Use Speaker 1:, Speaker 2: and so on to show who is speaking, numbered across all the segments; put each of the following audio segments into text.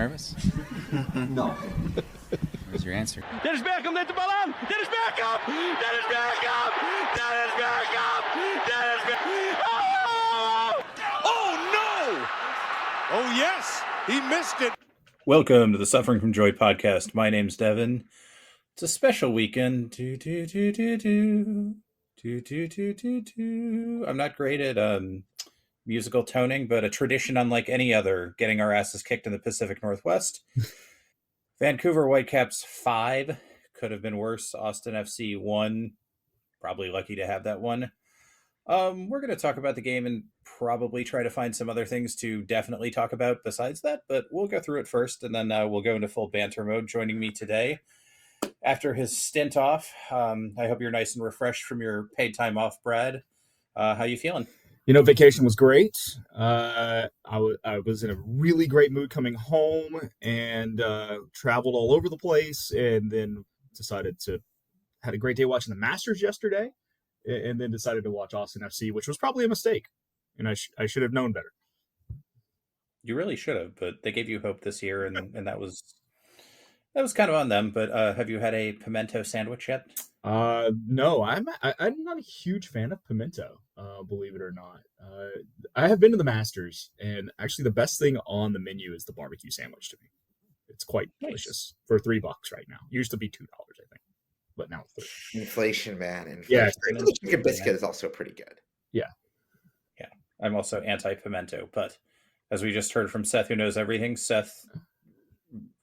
Speaker 1: nervous?
Speaker 2: No.
Speaker 1: Where's your answer?
Speaker 3: Dennis Beckham, let the ball on! Dennis Beckham! Dennis Beckham! Dennis Beckham! Dennis Beckham! Oh!
Speaker 4: Oh, no! Oh, yes! He missed it.
Speaker 5: Welcome to the Suffering from Joy podcast. My name's Devin. It's a special weekend. I'm not great at musical toning, but a tradition unlike any other, getting our asses kicked in the Pacific Northwest. Vancouver Whitecaps 5. Could have been worse. Austin FC 1. Probably lucky to have that one. We're going to talk about the game and probably try to find some other things to definitely talk about besides that, but we'll go through it first, and then we'll go into full banter mode. Joining me today, after his stint off, I hope you're nice and refreshed from your paid time off, Brad. How you feeling?
Speaker 6: You know, vacation was great. I was in a really great mood coming home and traveled all over the place, and then had a great day watching the Masters yesterday, and then decided to watch Austin FC, which was probably a mistake, and I should have known better.
Speaker 5: You really should have, but they gave you hope this year, and that was kind of on them. But have you had a pimento sandwich yet?
Speaker 6: No, I'm not a huge fan of pimento, believe it or not. I have been to the Masters, and actually the best thing on the menu is the barbecue sandwich to me. It's quite delicious for $3 right now. It used to be $2, I think, but now it's $3.
Speaker 2: Inflation, man. Inflation.
Speaker 6: Yeah,
Speaker 2: The chicken biscuit is also pretty good.
Speaker 6: Yeah.
Speaker 5: I'm also anti-pimento, but as we just heard from Seth, who knows everything, Seth,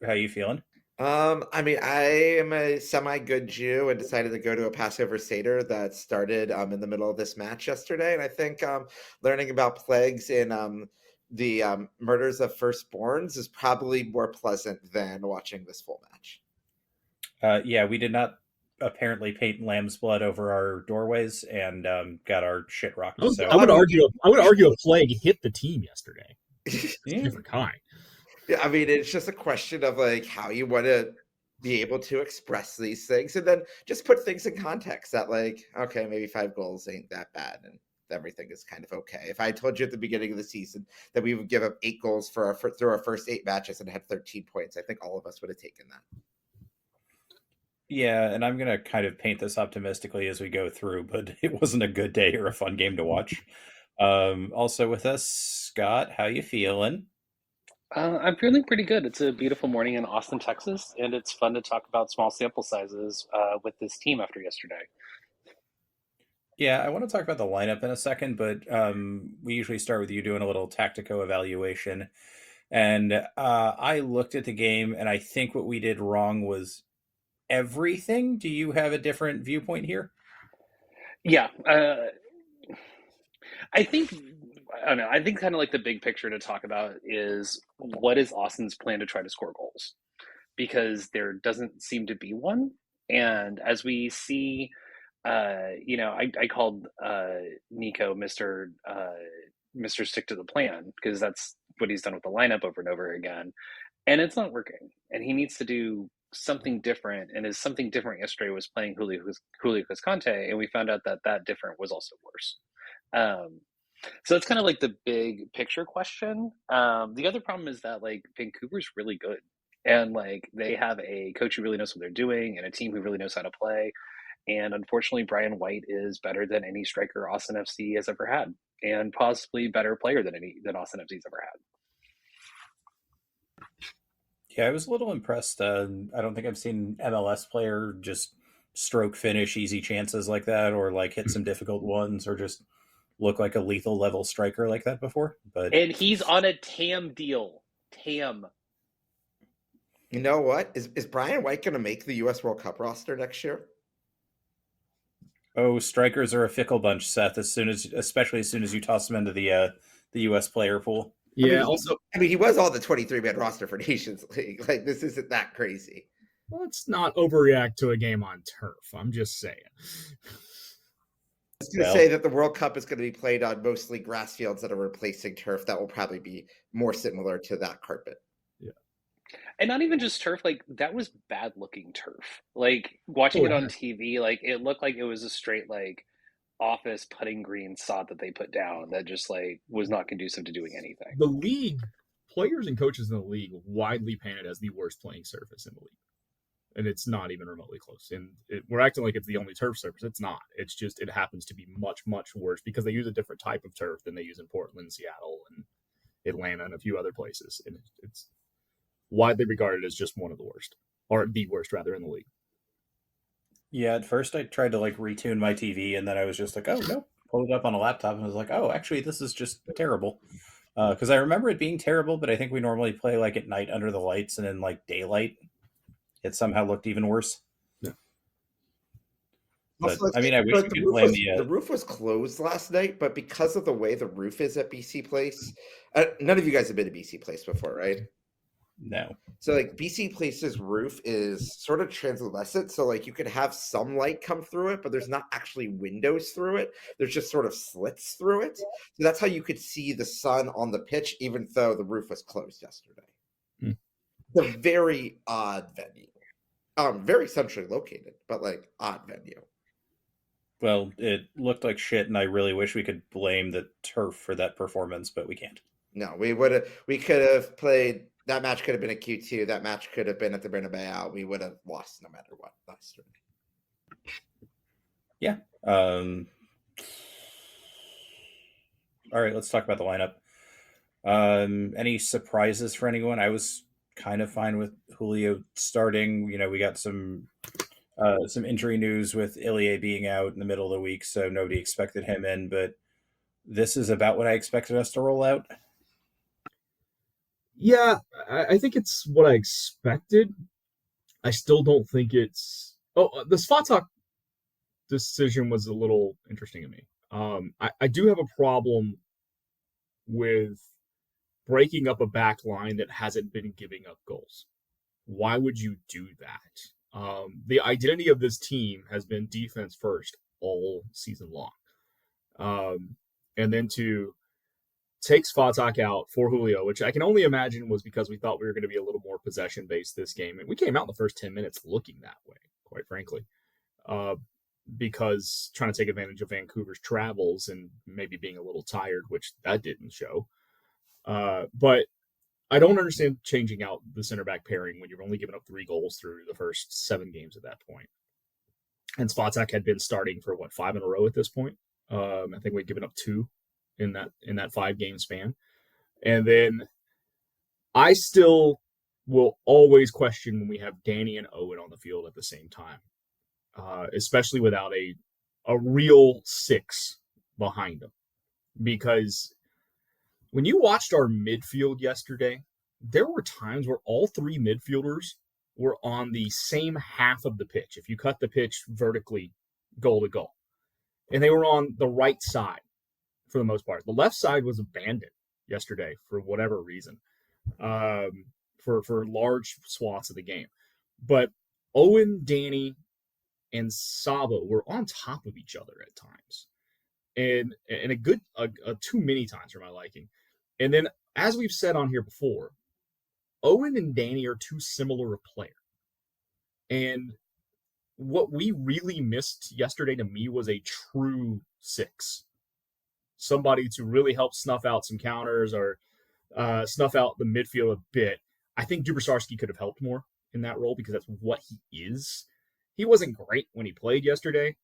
Speaker 5: how you feeling?
Speaker 2: I mean, I am a semi-good Jew and decided to go to a Passover Seder that started in the middle of this match yesterday. And I think learning about plagues in the murders of firstborns is probably more pleasant than watching this full match.
Speaker 5: Yeah, we did not apparently paint lamb's blood over our doorways and got our shit rocked.
Speaker 6: I would argue a plague hit the team yesterday.
Speaker 5: Yeah.
Speaker 6: Different kind.
Speaker 2: Yeah, I mean, it's just a question of like how you want to be able to express these things, and then just put things in context that, like, okay, maybe 5 goals ain't that bad, and everything is kind of okay. If I told you at the beginning of the season that we would give up 8 goals through our first 8 matches and had 13 points, I think all of us would have taken that.
Speaker 5: Yeah, and I'm going to kind of paint this optimistically as we go through, but it wasn't a good day or a fun game to watch. Also with us, Scott, how you feeling?
Speaker 7: I'm feeling pretty good. It's a beautiful morning in Austin, Texas, and it's fun to talk about small sample sizes with this team after yesterday.
Speaker 5: Yeah, I want to talk about the lineup in a second, but we usually start with you doing a little tactical evaluation. And I looked at the game, and I think what we did wrong was everything. Do you have a different viewpoint here?
Speaker 7: Yeah, I think kind of like the big picture to talk about is what is Austin's plan to try to score goals? Because there doesn't seem to be one. And as we see, I called Nico Mr. Stick to the Plan, because that's what he's done with the lineup over and over again. And it's not working. And he needs to do something different. And his something different yesterday was playing Julio Cascante, and we found out that different was also worse. So it's kind of like the big picture question. The other problem is that, like, Vancouver's really good, and like they have a coach who really knows what they're doing and a team who really knows how to play. And unfortunately, Brian White is better than any striker Austin FC has ever had, and possibly better player than Austin FC's ever had.
Speaker 5: Yeah, I was a little impressed. I don't think I've seen MLS player just stroke finish easy chances like that, or like hit some difficult ones, or just look like a lethal level striker like that before.
Speaker 7: And he's on a TAM deal. TAM.
Speaker 2: You know what? Is Brian White going to make the U.S. World Cup roster next year?
Speaker 5: Oh, strikers are a fickle bunch, Seth. Especially as soon as you toss them into the U.S. player pool.
Speaker 6: Yeah.
Speaker 2: I mean, he was on the 23-man roster for Nations League. Like, this isn't that crazy.
Speaker 6: Let's not overreact to a game on turf. I'm just saying.
Speaker 2: I was going to say that the World Cup is going to be played on mostly grass fields that are replacing turf. That will probably be more similar to that carpet.
Speaker 6: Yeah.
Speaker 7: And not even just turf, like that was bad looking turf. Like watching it on TV, like it looked like it was a straight like office putting green sod that they put down that just like was not conducive to doing anything.
Speaker 6: The league players and coaches in the league widely paint it as the worst playing surface in the league. And it's not even remotely close. And we're acting like it's the only turf surface. It's not. It's just it happens to be much, much worse because they use a different type of turf than they use in Portland, Seattle, and Atlanta, and a few other places. And it's widely regarded as just one of the worst, or the worst, rather, in the league.
Speaker 5: Yeah, at first I tried to like retune my TV, and then I was just like, oh, no. Pulled it up on a laptop, and I was like, oh, actually, this is just terrible. Because I remember it being terrible, but I think we normally play like at night under the lights, and in like daylight, it somehow looked even worse.
Speaker 6: Yeah.
Speaker 5: But, I mean, I wish we could blame
Speaker 2: the roof was closed last night, but because of the way the roof is at BC Place, none of you guys have been to BC Place before, right?
Speaker 5: No.
Speaker 2: So like BC Place's roof is sort of translucent, so like you could have some light come through it, but there's not actually windows through it. There's just sort of slits through it. So that's how you could see the sun on the pitch, even though the roof was closed yesterday. It's a very odd venue. Very centrally located, but like odd venue.
Speaker 5: Well, it looked like shit, and I really wish we could blame the turf for that performance, but we can't.
Speaker 2: No, we could have played. That match could have been a Q2. That match could have been at the Bernabeu. We would have lost no matter what last year.
Speaker 5: Yeah. All right, let's talk about the lineup. Any surprises for anyone? I was kind of fine with Julio starting. You know, we got some injury news with Ilie being out in the middle of the week, so nobody expected him in, but this is about what I expected us to roll out.
Speaker 6: Yeah, I think it's what I expected. I still don't think it's... Oh, the Svatak decision was a little interesting to me. I do have a problem with breaking up a back line that hasn't been giving up goals. Why would you do that? The identity of this team has been defense first all season long. And then to take Svatak out for Julio, which I can only imagine was because we thought we were going to be a little more possession-based this game. And we came out in the first 10 minutes looking that way, quite frankly, because trying to take advantage of Vancouver's travels and maybe being a little tired, which that didn't show. But I don't understand changing out the center back pairing when you've only given up 3 goals through the first 7 games at that point. And Svatak had been starting for 5 in a row at this point. I think we'd given up 2 in that 5-game span. And then I still will always question when we have Danny and Owen on the field at the same time, especially without a real 6 behind them. Because when you watched our midfield yesterday, there were times where all 3 midfielders were on the same half of the pitch. If you cut the pitch vertically, goal to goal. And they were on the right side for the most part. The left side was abandoned yesterday for whatever reason, for large swaths of the game. But Owen, Danny, and Sabo were on top of each other at times. And too many times for my liking. And then, as we've said on here before, Owen and Danny are too similar a player. And what we really missed yesterday to me was a true 6. Somebody to really help snuff out some counters or snuff out the midfield a bit. I think Dubrsarski could have helped more in that role because that's what he is. He wasn't great when he played yesterday,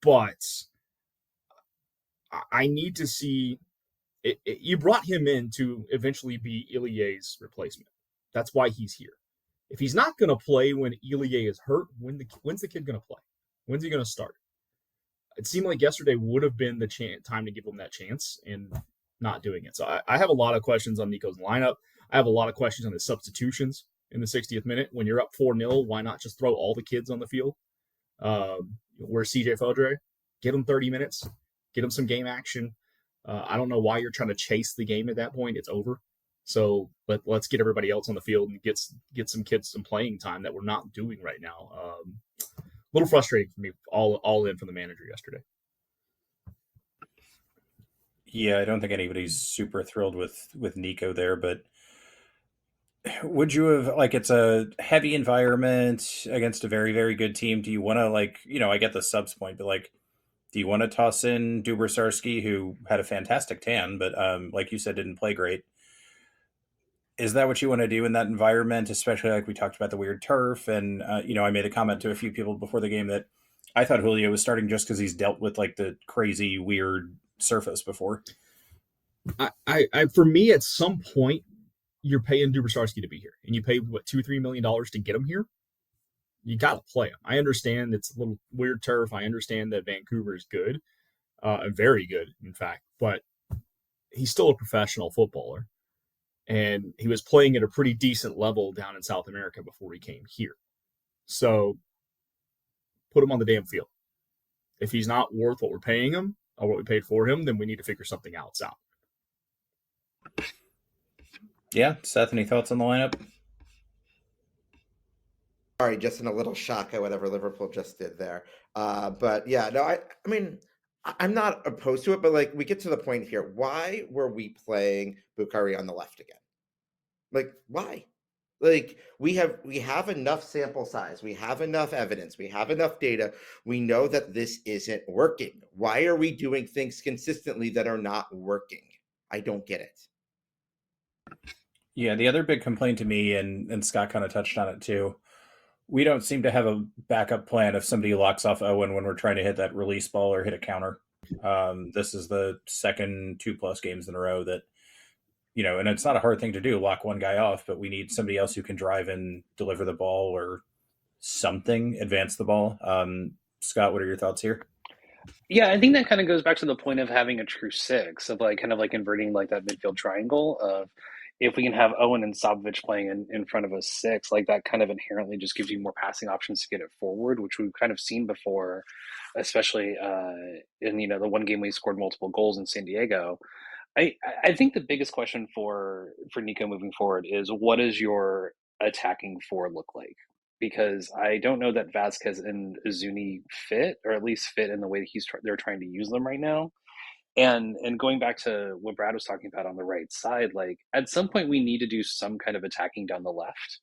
Speaker 6: but I need to see... You brought him in to eventually be Ilie's replacement. That's why he's here. If he's not going to play when Ilie is hurt, when's the kid going to play? When's he going to start? It seemed like yesterday would have been the time to give him that chance and not doing it. So I have a lot of questions on Nico's lineup. I have a lot of questions on his substitutions in the 60th minute. When you're up 4-0, why not just throw all the kids on the field? Where's CJ Fodre? Get him 30 minutes. Get him some game action. I don't know why you're trying to chase the game at that point. It's over. So let's get everybody else on the field and get some kids some playing time that we're not doing right now. A little frustrating for me, all in from the manager yesterday.
Speaker 5: Yeah, I don't think anybody's super thrilled with Nico there, but would you have, like, it's a heavy environment against a very, very good team. Do you want to, like, I get the subs point, but like, do you want to toss in Dubrsarski, who had a fantastic tan, but like you said, didn't play great? Is that what you want to do in that environment, especially like we talked about the weird turf? And, I made a comment to a few people before the game that I thought Julio was starting just because he's dealt with like the crazy, weird surface before.
Speaker 6: I for me, at some point, you're paying Dubasarski to be here, and you pay what $2-3 million to get him here. You got to play him. I understand it's a little weird turf. I understand that Vancouver is good, very good, in fact, but he's still a professional footballer, and he was playing at a pretty decent level down in South America before he came here. So put him on the damn field. If he's not worth what we're paying him or what we paid for him, then we need to figure something else out.
Speaker 5: Yeah, Seth, any thoughts on the lineup?
Speaker 2: Sorry, just in a little shock at whatever Liverpool just did there. But yeah, no, I mean, I'm not opposed to it, but like we get to the point here. Why were we playing Bukhari on the left again? Like, why? Like we have enough sample size, we have enough evidence, we have enough data. We know that this isn't working. Why are we doing things consistently that are not working? I don't get it.
Speaker 5: Yeah, the other big complaint to me, and Scott kind of touched on it too, we don't seem to have a backup plan if somebody locks off Owen when we're trying to hit that release ball or hit a counter. This is the second 2+ games in a row that, and it's not a hard thing to do, lock one guy off, but we need somebody else who can drive and deliver the ball or something, advance the ball. Scott, what are your thoughts here?
Speaker 7: Yeah, I think that kind of goes back to the point of having a true six, of like kind of like inverting like that midfield triangle of if we can have Owen and Sabovic playing in front of a six, like that kind of inherently just gives you more passing options to get it forward, which we've kind of seen before, especially in the one game we scored multiple goals in San Diego. I think the biggest question for Nico moving forward is what does your attacking four look like? Because I don't know that Vasquez and Zuni fit, or at least fit in the way that they're trying to use them right now. And going back to what Brad was talking about on the right side, like at some point we need to do some kind of attacking down the left,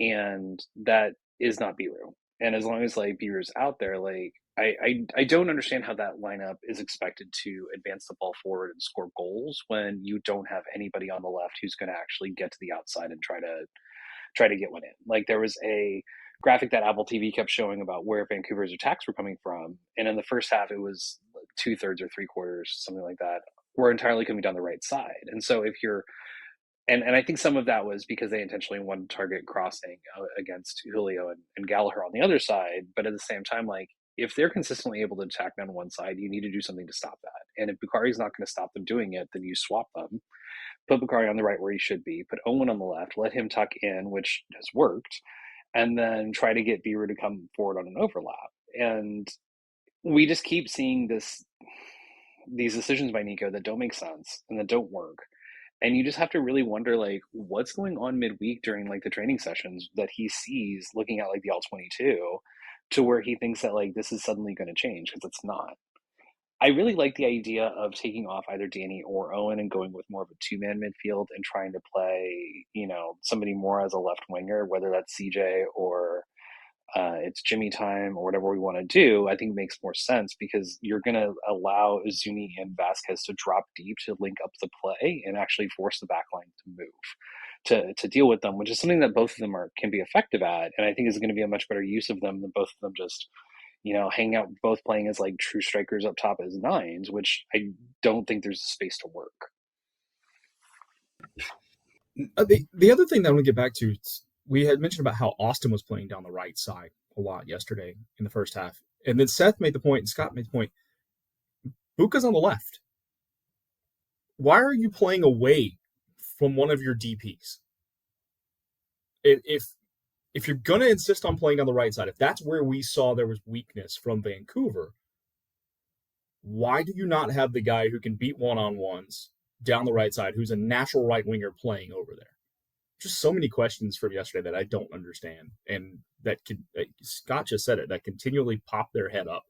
Speaker 7: and that is not Biru. And as long as like Biru's out there, like I don't understand how that lineup is expected to advance the ball forward and score goals when you don't have anybody on the left who's going to actually get to the outside and try to get one in. Like there was a graphic that Apple TV kept showing about where Vancouver's attacks were coming from, and in the first half it was 2/3 or 3/4, something like that, were entirely coming down the right side. And so if you're and I think some of that was because they intentionally wanted to target crossing against Julio and Gallagher on the other side. But at the same time, like if they're consistently able to attack down one side, you need to do something to stop that. And if Bukhari's not going to stop them doing it, then you swap them. Put Bukhari on the right where he should be. Put Owen on the left. Let him tuck in, which has worked, and then try to get Biru to come forward on an overlap. And we just keep seeing these decisions by Nico that don't make sense and that don't work. And you just have to really wonder, like, what's going on midweek during like the training sessions that he sees looking at like the All-22 to where he thinks that like this is suddenly going to change, because it's not. I really like the idea of taking off either Danny or Owen and going with more of a two-man midfield and trying to play, somebody more as a left winger, whether that's CJ or it's Jimmy time or whatever we want to do. I think makes more sense because you're going to allow Zuni and Vasquez to drop deep to link up the play and actually force the back line to move to deal with them, which is something that both of them can be effective at. And I think is going to be a much better use of them than both of them just hang out, both playing as like true strikers up top as nines, which I don't think there's space to work.
Speaker 6: The other thing that I want to get back to, we had mentioned about how Austin was playing down the right side a lot yesterday in the first half. And then Seth made the point and Scott made the point. Buka's on the left. Why are you playing away from one of your DPs? If you're going to insist on playing on the right side, if that's where we saw there was weakness from Vancouver, why do you not have the guy who can beat one-on-ones down the right side, who's a natural right winger playing over there? Just so many questions from yesterday that I don't understand. And that Scott just said it, that continually pop their head up.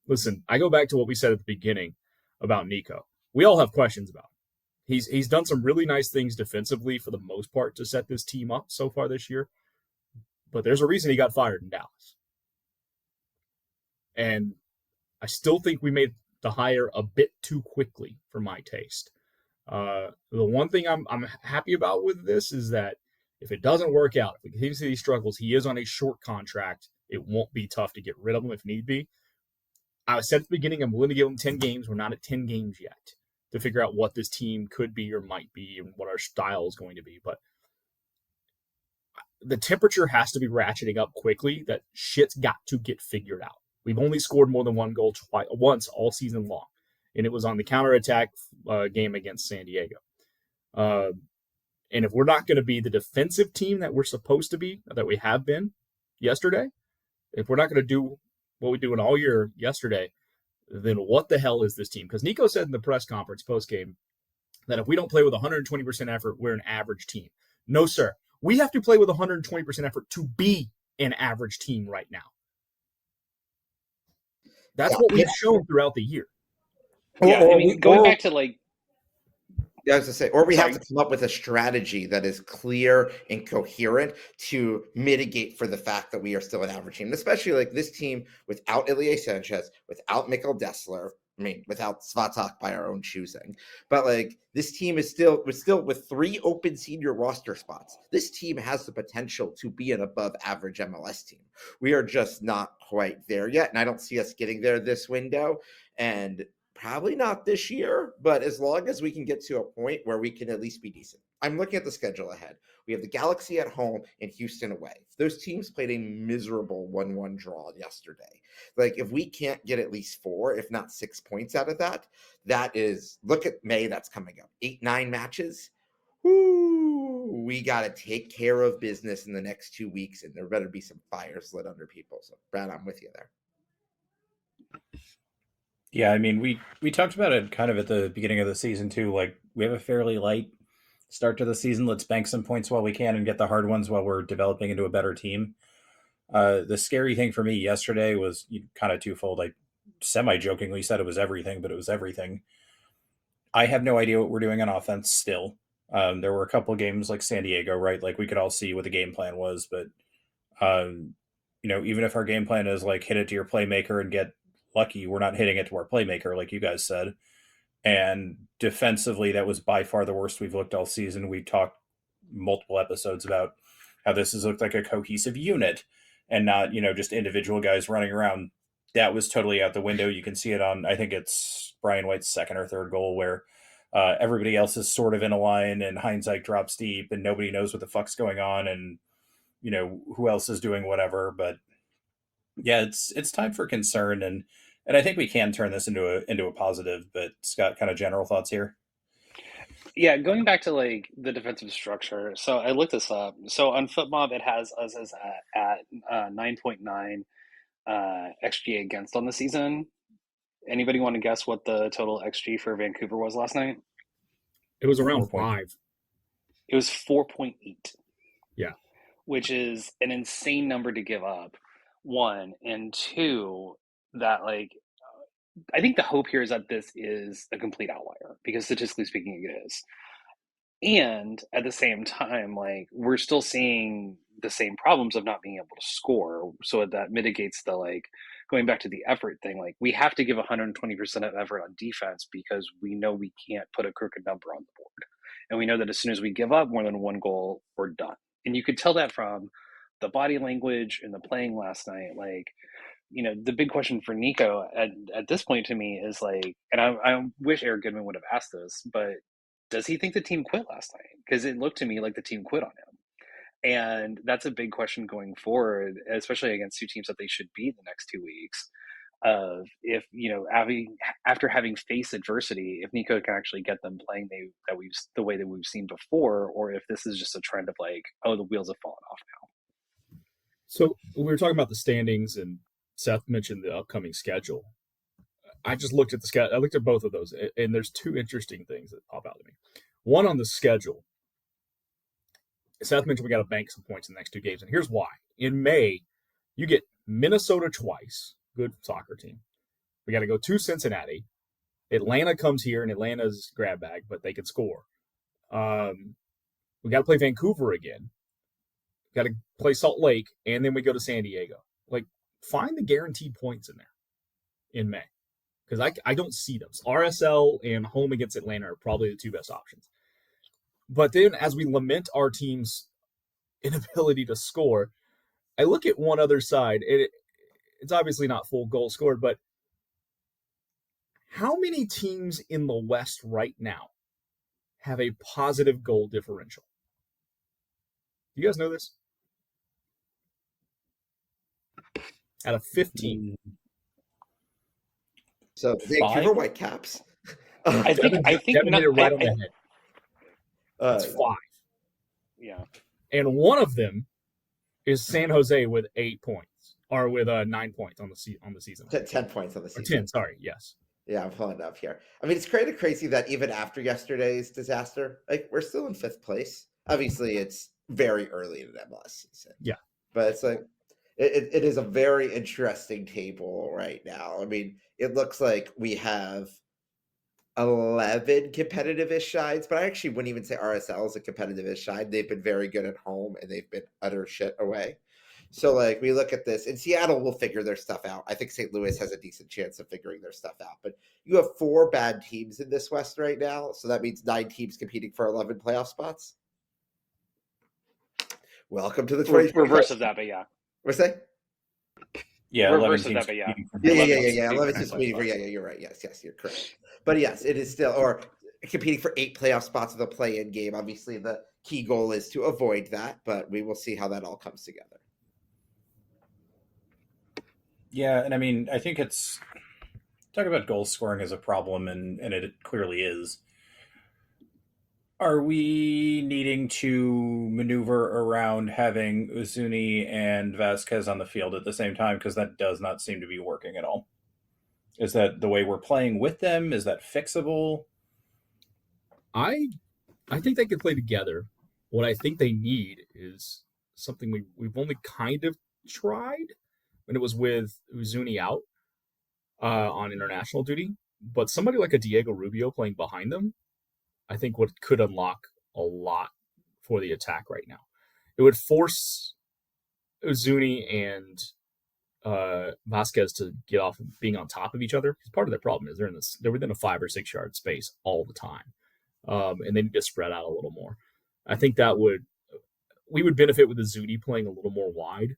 Speaker 6: Listen, I go back to what we said at the beginning about Nico. We all have questions about him. He's done some really nice things defensively for the most part to set this team up so far this year. But there's a reason he got fired in Dallas. And I still think we made the hire a bit too quickly for my taste. The one thing I'm happy about with this is that if it doesn't work out, if we continue to see these struggles, he is on a short contract. It won't be tough to get rid of him if need be. I said at the beginning, I'm willing to give him 10 games. We're not at 10 games yet to figure out what this team could be or might be and what our style is going to be. But the temperature has to be ratcheting up quickly. That shit's got to get figured out. We've only scored more than one goal once all season long, and it was on the counterattack game against San Diego. And if we're not going to be the defensive team that we're supposed to be, that we have been yesterday, if we're not going to do what we do in all year yesterday, then what the hell is this team? Because Nico said in the press conference post-game that if we don't play with 120% effort, we're an average team. No, sir. We have to play with 120% effort to be an average team right now. That's what we've shown throughout the year.
Speaker 7: Yeah, I mean, going back to like...
Speaker 2: Yeah, I was going to say, or we have to come up with a strategy that is clear and coherent to mitigate for the fact that we are still an average team, especially like this team without Ilya Sanchez, without Mikkel Dessler, I mean, without Svatak by our own choosing. But like this team is still with 3 open senior roster spots. This team has the potential to be an above average MLS team. We are just not quite there yet. And I don't see us getting there this window. And probably not this year, but as long as we can get to a point where we can at least be decent. I'm looking at the schedule ahead. We have the Galaxy at home and Houston away. Those teams played a miserable 1-1 draw yesterday. Like, if we can't get at least 4, if not 6 points out of that, that is, look at May that's coming up. 8-9 matches. Woo! We got to take care of business in the next 2 weeks, and there better be some fires lit under people. So, Brad, I'm with you there.
Speaker 5: Yeah, I mean, we talked about it kind of at the beginning of the season too. Like, we have a fairly light start to the season. Let's bank some points while we can and get the hard ones while we're developing into a better team. The scary thing for me yesterday was kind of twofold. I semi-jokingly said it was everything, but it was everything. I have no idea what we're doing on offense still. There were a couple of games like San Diego, right? Like, we could all see what the game plan was, but even if our game plan is like hit it to your playmaker and get lucky, we're not hitting it to our playmaker, like you guys said. And defensively, that was by far the worst we've looked all season. We talked multiple episodes about how this has looked like a cohesive unit and not, just individual guys running around. That was totally out the window. You can see it on, I think it's Brian White's second or third goal, where everybody else is sort of in a line and hindsight drops deep and nobody knows what the fuck's going on and, who else is doing whatever. But yeah, it's time for concern, and I think we can turn this into a positive. But Scott, kind of general thoughts here.
Speaker 7: Yeah, going back to like the defensive structure. So I looked this up. So on FootMob, it has us as at 9.9 XG against on the season. Anybody want to guess what the total XG for Vancouver was last night?
Speaker 6: It was around 5.
Speaker 7: It was 4.8.
Speaker 6: Yeah,
Speaker 7: which is an insane number to give up. 1 and 2, that like I think the hope here is that this is a complete outlier, because statistically speaking it is. And at the same time, like, we're still seeing the same problems of not being able to score. So that mitigates the, like, going back to the effort thing. Like, we have to give 120% of effort on defense because we know we can't put a crooked number on the board. And we know that as soon as we give up more than 1 goal, we're done. And you could tell that from the body language and the playing last night. Like, the big question for Nico at this point to me is like, and I wish Eric Goodman would have asked this, but does he think the team quit last night? Because it looked to me like the team quit on him. And that's a big question going forward, especially against 2 teams that they should beat the next 2 weeks. Of if, after having faced adversity, if Nico can actually get them playing the way that we've seen before, or if this is just a trend of like, oh, the wheels have fallen off now.
Speaker 6: So we were talking about the standings, and Seth mentioned the upcoming schedule. I just looked at the schedule. I looked at both of those, and there's 2 interesting things that pop out to me. One, on the schedule, Seth mentioned we got to bank some points in the next 2 games, and here's why. In May, you get Minnesota twice, good soccer team. We got to go to Cincinnati. Atlanta comes here, and Atlanta's grab bag, but they can score. We got to play Vancouver again. Got to play Salt Lake, and then we go to San Diego. Like, find the guaranteed points in there in May. because I don't see them. RSL and home against Atlanta are probably the two best options. But then as we lament our team's inability to score, I look at one other side. It's obviously not full goal scored, but how many teams in the West right now have a positive goal differential? Do you guys know this? Out of 15.
Speaker 2: So Vancouver Whitecaps.
Speaker 7: I think
Speaker 6: Devin hit it right on the head. It's 5.
Speaker 7: Yeah.
Speaker 6: And one of them is San Jose with 8 points, or with 9 points on the season.
Speaker 2: 10 points on the season.
Speaker 6: Or 10, sorry, yes.
Speaker 2: Yeah, I'm pulling it up here. I mean, it's kind of crazy that even after yesterday's disaster, like we're still in 5th place. Obviously, it's very early in the MLS season.
Speaker 6: Yeah.
Speaker 2: But it's like, it is a very interesting table right now. I mean, it looks like we have 11 competitive-ish sides, but I actually wouldn't even say RSL is a competitive-ish side. They've been very good at home, and they've been utter shit away. So, like, we look at this, and Seattle will figure their stuff out. I think St. Louis has a decent chance of figuring their stuff out. But you have 4 bad teams in this West right now, so that means 9 teams competing for 11 playoff spots. Welcome to the 2020.
Speaker 7: Reverse of that, but yeah.
Speaker 2: What's that?
Speaker 5: Yeah,
Speaker 7: Reverse
Speaker 5: 11
Speaker 7: of
Speaker 5: teams
Speaker 7: that, but yeah.
Speaker 2: Yeah. 11 teams competing for, yeah, you're right. Yes, you're correct. But yes, it is still, or competing for 8 playoff spots of the play-in game. Obviously, the key goal is to avoid that, but we will see how that all comes together.
Speaker 5: Yeah, and I mean, I think it's talk about goal scoring as a problem, and it clearly is. Are we needing to maneuver around having Uzuni and Vasquez on the field at the same time? Because that does not seem to be working at all. Is that the way we're playing with them? Is that fixable?
Speaker 6: I think they could play together. What I think they need is something we've only kind of tried when it was with Uzuni out on international duty. But somebody like a Diego Rubio playing behind them, I think could unlock a lot for the attack right now. It would force Uzuni and Vasquez to get off of being on top of each other. Because part of their problem is they're within a 5 or 6 yard space all the time, and they need to spread out a little more. I think we would benefit with Uzuni playing a little more wide,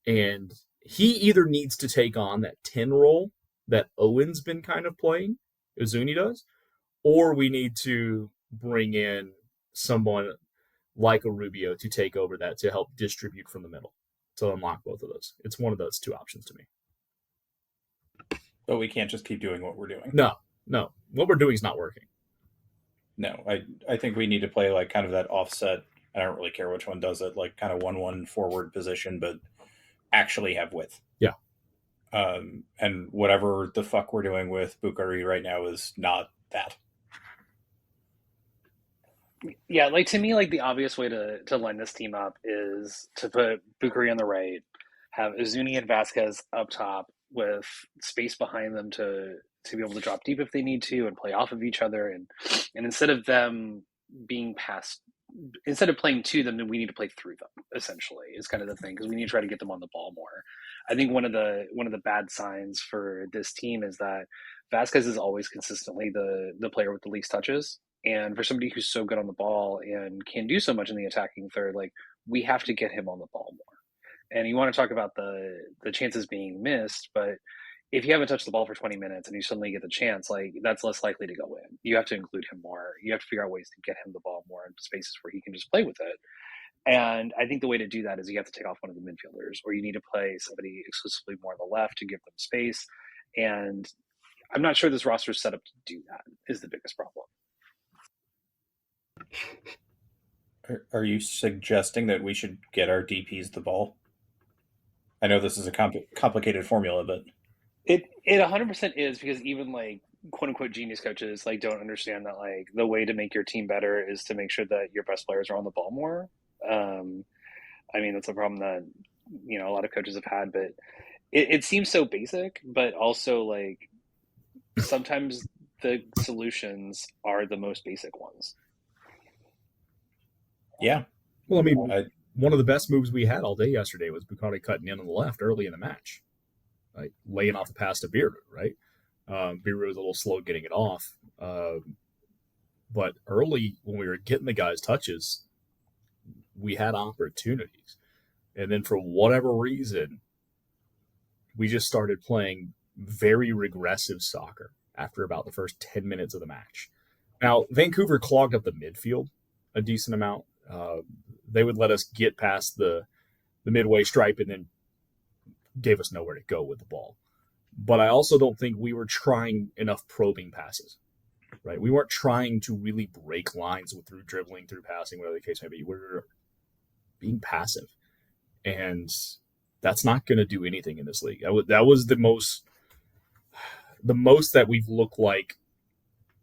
Speaker 6: and he either needs to take on that 10 role that Owen's been kind of playing, Uzuni does, or we need to bring in someone like a Rubio to take over that to help distribute from the middle to unlock both of those. It's one of those 2 options to me.
Speaker 5: But we can't just keep doing what we're doing.
Speaker 6: No. What we're doing is not working.
Speaker 5: No, I think we need to play like kind of that offset. I don't really care which one does it, like kind of 1-1 forward position, but actually have width.
Speaker 6: Yeah.
Speaker 5: And whatever the fuck we're doing with Bukhari right now is not that.
Speaker 7: Yeah, like to me, like the obvious way to line this team up is to put Bukhari on the right, have Uzuni and Vasquez up top with space behind them to be able to drop deep if they need to and play off of each other, and instead of them being passed, instead of playing to them, we need to play through them. Essentially, is kind of the thing, because we need to try to get them on the ball more. I think one of the bad signs for this team is that Vasquez is always consistently the player with the least touches. And for somebody who's so good on the ball and can do so much in the attacking third, like we have to get him on the ball more. And you want to talk about the chances being missed, but if you haven't touched the ball for 20 minutes and you suddenly get the chance, like that's less likely to go in. You have to include him more. You have to figure out ways to get him the ball more in spaces where he can just play with it. And I think the way to do that is you have to take off one of the midfielders, or you need to play somebody exclusively more on the left to give them space. And I'm not sure this roster is set up to do that, is the biggest problem.
Speaker 5: Are you suggesting that we should get our DPs the ball? I know this is a complicated formula, but
Speaker 7: it 100% is, because even like quote unquote genius coaches like don't understand that like the way to make your team better is to make sure that your best players are on the ball more. I mean, that's a problem that a lot of coaches have had, but it seems so basic, but also like sometimes the solutions are the most basic ones.
Speaker 5: Yeah.
Speaker 6: Well, I mean, one of the best moves we had all day yesterday was Bukhari cutting in on the left early in the match. like laying off the pass to Beerdo, right? Beerdo was a little slow getting it off. But early, when we were getting the guys touches, we had opportunities. And then for whatever reason, we just started playing very regressive soccer after about the first 10 minutes of the match. Now, Vancouver clogged up the midfield a decent amount. They would let us get past the midway stripe and then gave us nowhere to go with the ball. But I also don't think we were trying enough probing passes, right? We weren't trying to really break lines through dribbling, through passing, whatever the case may be. We were being passive. And that's not going to do anything in this league. That was the most that we've looked like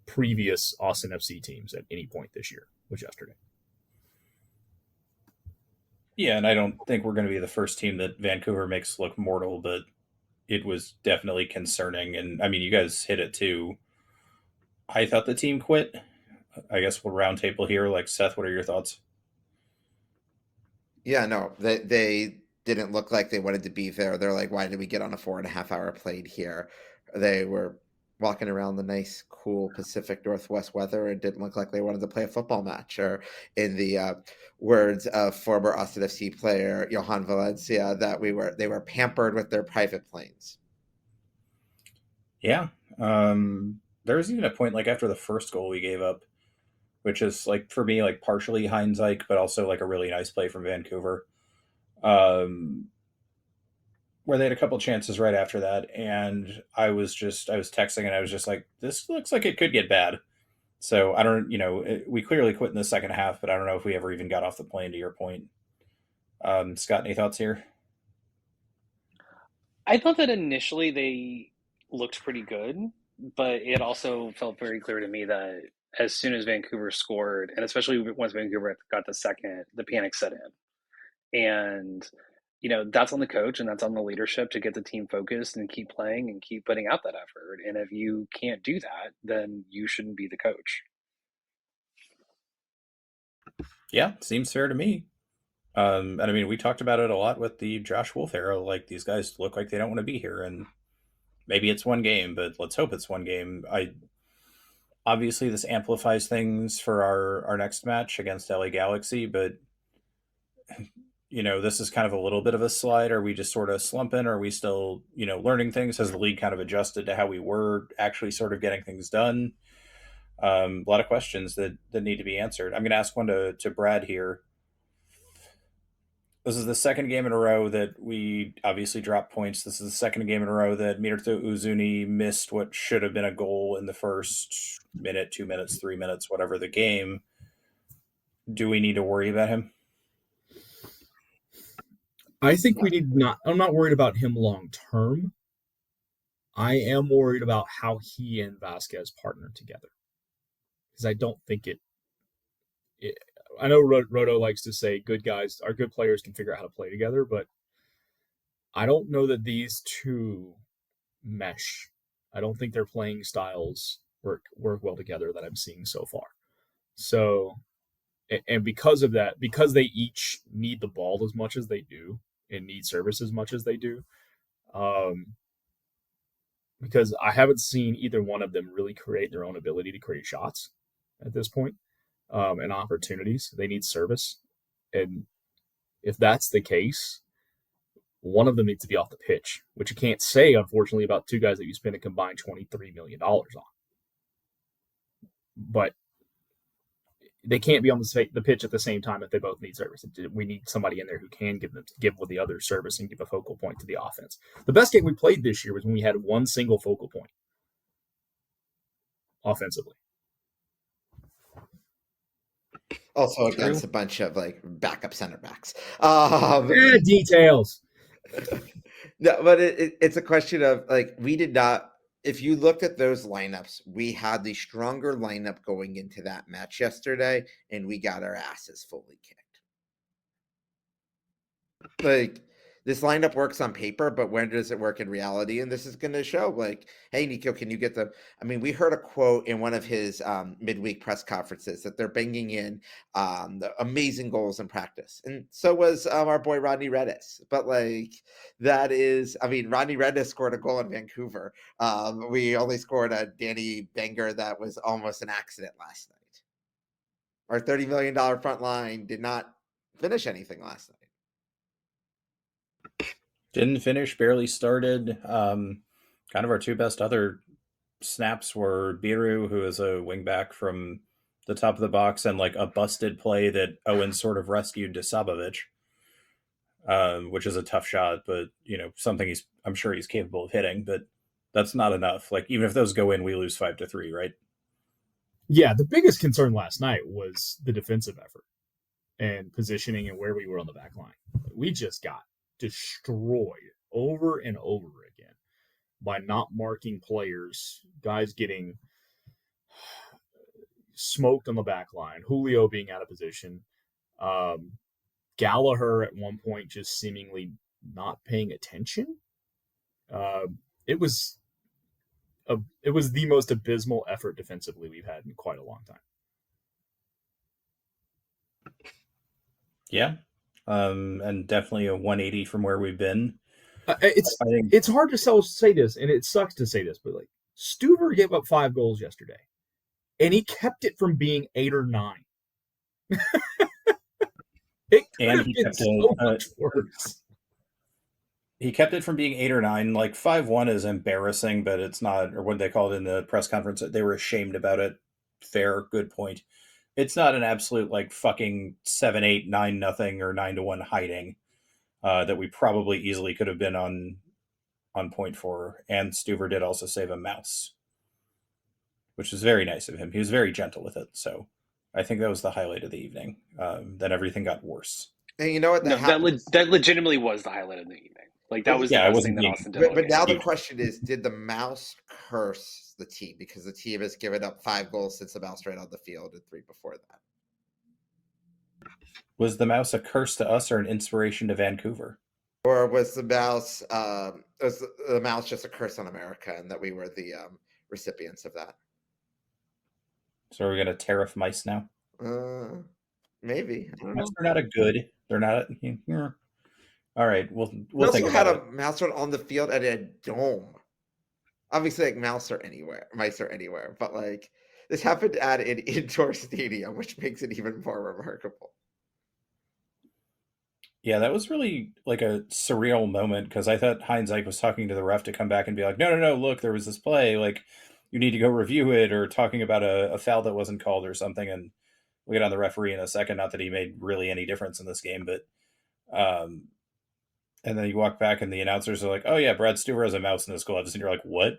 Speaker 6: previous Austin FC teams at any point this year was yesterday.
Speaker 5: Yeah, and I don't think we're going to be the first team that Vancouver makes look mortal, but it was definitely concerning. And I mean, you guys hit it too. I thought the team quit. I guess we'll round table here. Like, Seth, what are your thoughts?
Speaker 2: Yeah, no, they didn't look like they wanted to be there. They're like, why did we get on a 4.5 hour plane here? They were walking around the nice, cool Pacific Northwest weather and didn't look like they wanted to play a football match. Or in the words of former Austin FC player Johan Valencia, that they were pampered with their private planes.
Speaker 5: Yeah. There was even a point like after the first goal we gave up, which is like for me, like partially hindsight, but also like a really nice play from Vancouver. Where they had a couple chances right after that, and I was texting and I was just like, this looks like it could get bad. So I don't, we clearly quit in the second half, but I don't know if we ever even got off the plane, to your point. Scott, any thoughts here?
Speaker 7: I thought that initially they looked pretty good, but it also felt very clear to me that as soon as Vancouver scored, and especially once Vancouver got the second, the panic set in. And that's on the coach and that's on the leadership to get the team focused and keep playing and keep putting out that effort. And if you can't do that, then you shouldn't be the coach.
Speaker 5: Yeah, seems fair to me. And I mean, we talked about it a lot with the Josh Wolf era. Like, these guys look like they don't want to be here, and maybe it's one game, but let's hope it's one game. Obviously this amplifies things for our next match against LA Galaxy, but this is kind of a little bit of a slide. Are we just sort of slumping? Are we still, learning things? Has the league kind of adjusted to how we were actually sort of getting things done? A lot of questions that need to be answered. I'm going to ask one to Brad here. This is the second game in a row that we obviously dropped points. This is the second game in a row that Mirto Uzuni missed what should have been a goal in the first minute, 2 minutes, 3 minutes, whatever the game. Do we need to worry about him?
Speaker 6: I think I'm not worried about him long term. I am worried about how he and Vasquez partner together. Because I don't think I know Roto likes to say good players can figure out how to play together, but I don't know that these two mesh. I don't think their playing styles work well together that I'm seeing so far. So, and because of that, because they each need the ball as much as they do and need service as much as they do, because I haven't seen either one of them really create their own ability to create shots at this point. And opportunities. They need service. And if that's the case, one of them needs to be off the pitch, which you can't say, unfortunately, about two guys that you spend a combined $23 million on. But they can't be on the pitch at the same time if they both need service. We need somebody in there who can give with the other service and give a focal point to the offense. The best game we played this year was when we had one single focal point offensively.
Speaker 2: Also against a bunch of like backup center backs.
Speaker 6: Details.
Speaker 2: No, but it's a question of like, we did not, if you looked at those lineups, we had the stronger lineup going into that match yesterday, and we got our asses fully kicked. Like, this lineup works on paper, but when does it work in reality? And this is going to show, like, hey, Nico, can you get them? I mean, we heard a quote in one of his midweek press conferences that they're bringing in the amazing goals in practice. And so was our boy Rodney Redis. But, like, that is, I mean, Rodney Redis scored a goal in Vancouver. We only scored a Danny Banger that was almost an accident last night. Our $30 million front line did not finish anything last night.
Speaker 5: Didn't finish, barely started. Kind of our two best other snaps were Biru, who is a wingback from the top of the box, and like a busted play that Owen sort of rescued to Sabovic, which is a tough shot, but something I'm sure he's capable of hitting, but that's not enough. Like, even if those go in, we lose 5-3, right?
Speaker 6: Yeah, the biggest concern last night was the defensive effort and positioning and where we were on the back line. We just got destroyed over and over again by not marking players, guys getting smoked on the back line, Julio being out of position, Gallagher at one point just seemingly not paying attention. It was the most abysmal effort defensively we've had in quite a long time.
Speaker 5: Yeah. And definitely a 180 from where we've been.
Speaker 6: It's hard to say this, and it sucks to say this, but like Stuver gave up 5 goals yesterday, and he kept it from being 8 or 9. It could have been so much worse.
Speaker 5: He kept it from being 8 or 9. Like 5-1 is embarrassing, but it's not, or what they called in the press conference, they were ashamed about it. Fair, good point. It's not an absolute like fucking 7-8, 9-0 or 9-1 hiding that we probably easily could have been on point for. And Stuver did also save a mouse, which is very nice of him. He was very gentle with it. So I think that was the highlight of the evening. Then everything got worse.
Speaker 2: And you know what?
Speaker 7: That legitimately was the highlight of the evening. Like, that was the best thing that Austin did.
Speaker 2: But now the question is, did the mouse curse the team? Because the team has given up 5 goals since the mouse ran on the field and 3 before that.
Speaker 5: Was the mouse a curse to us or an inspiration to Vancouver?
Speaker 2: Or was the mouse just a curse on America, and that we were the recipients of that?
Speaker 5: So are we going to tariff mice now?
Speaker 2: Maybe. I don't know.
Speaker 5: They're not a good. They're not. All right, we'll think about it.
Speaker 2: A mouse run on the field at a dome. Obviously, like mice are anywhere, but like this happened at an indoor stadium, which makes it even more remarkable.
Speaker 5: Yeah, that was really like a surreal moment, because I thought Heinz Eich was talking to the ref to come back and be like, no, look, there was this play, like you need to go review it, or talking about a foul that wasn't called or something. And we'll get on the referee in a second. Not that he made really any difference in this game, but and then you walk back and the announcers are like, oh yeah, Brad Stuver has a mouse in his gloves. And you're like, what?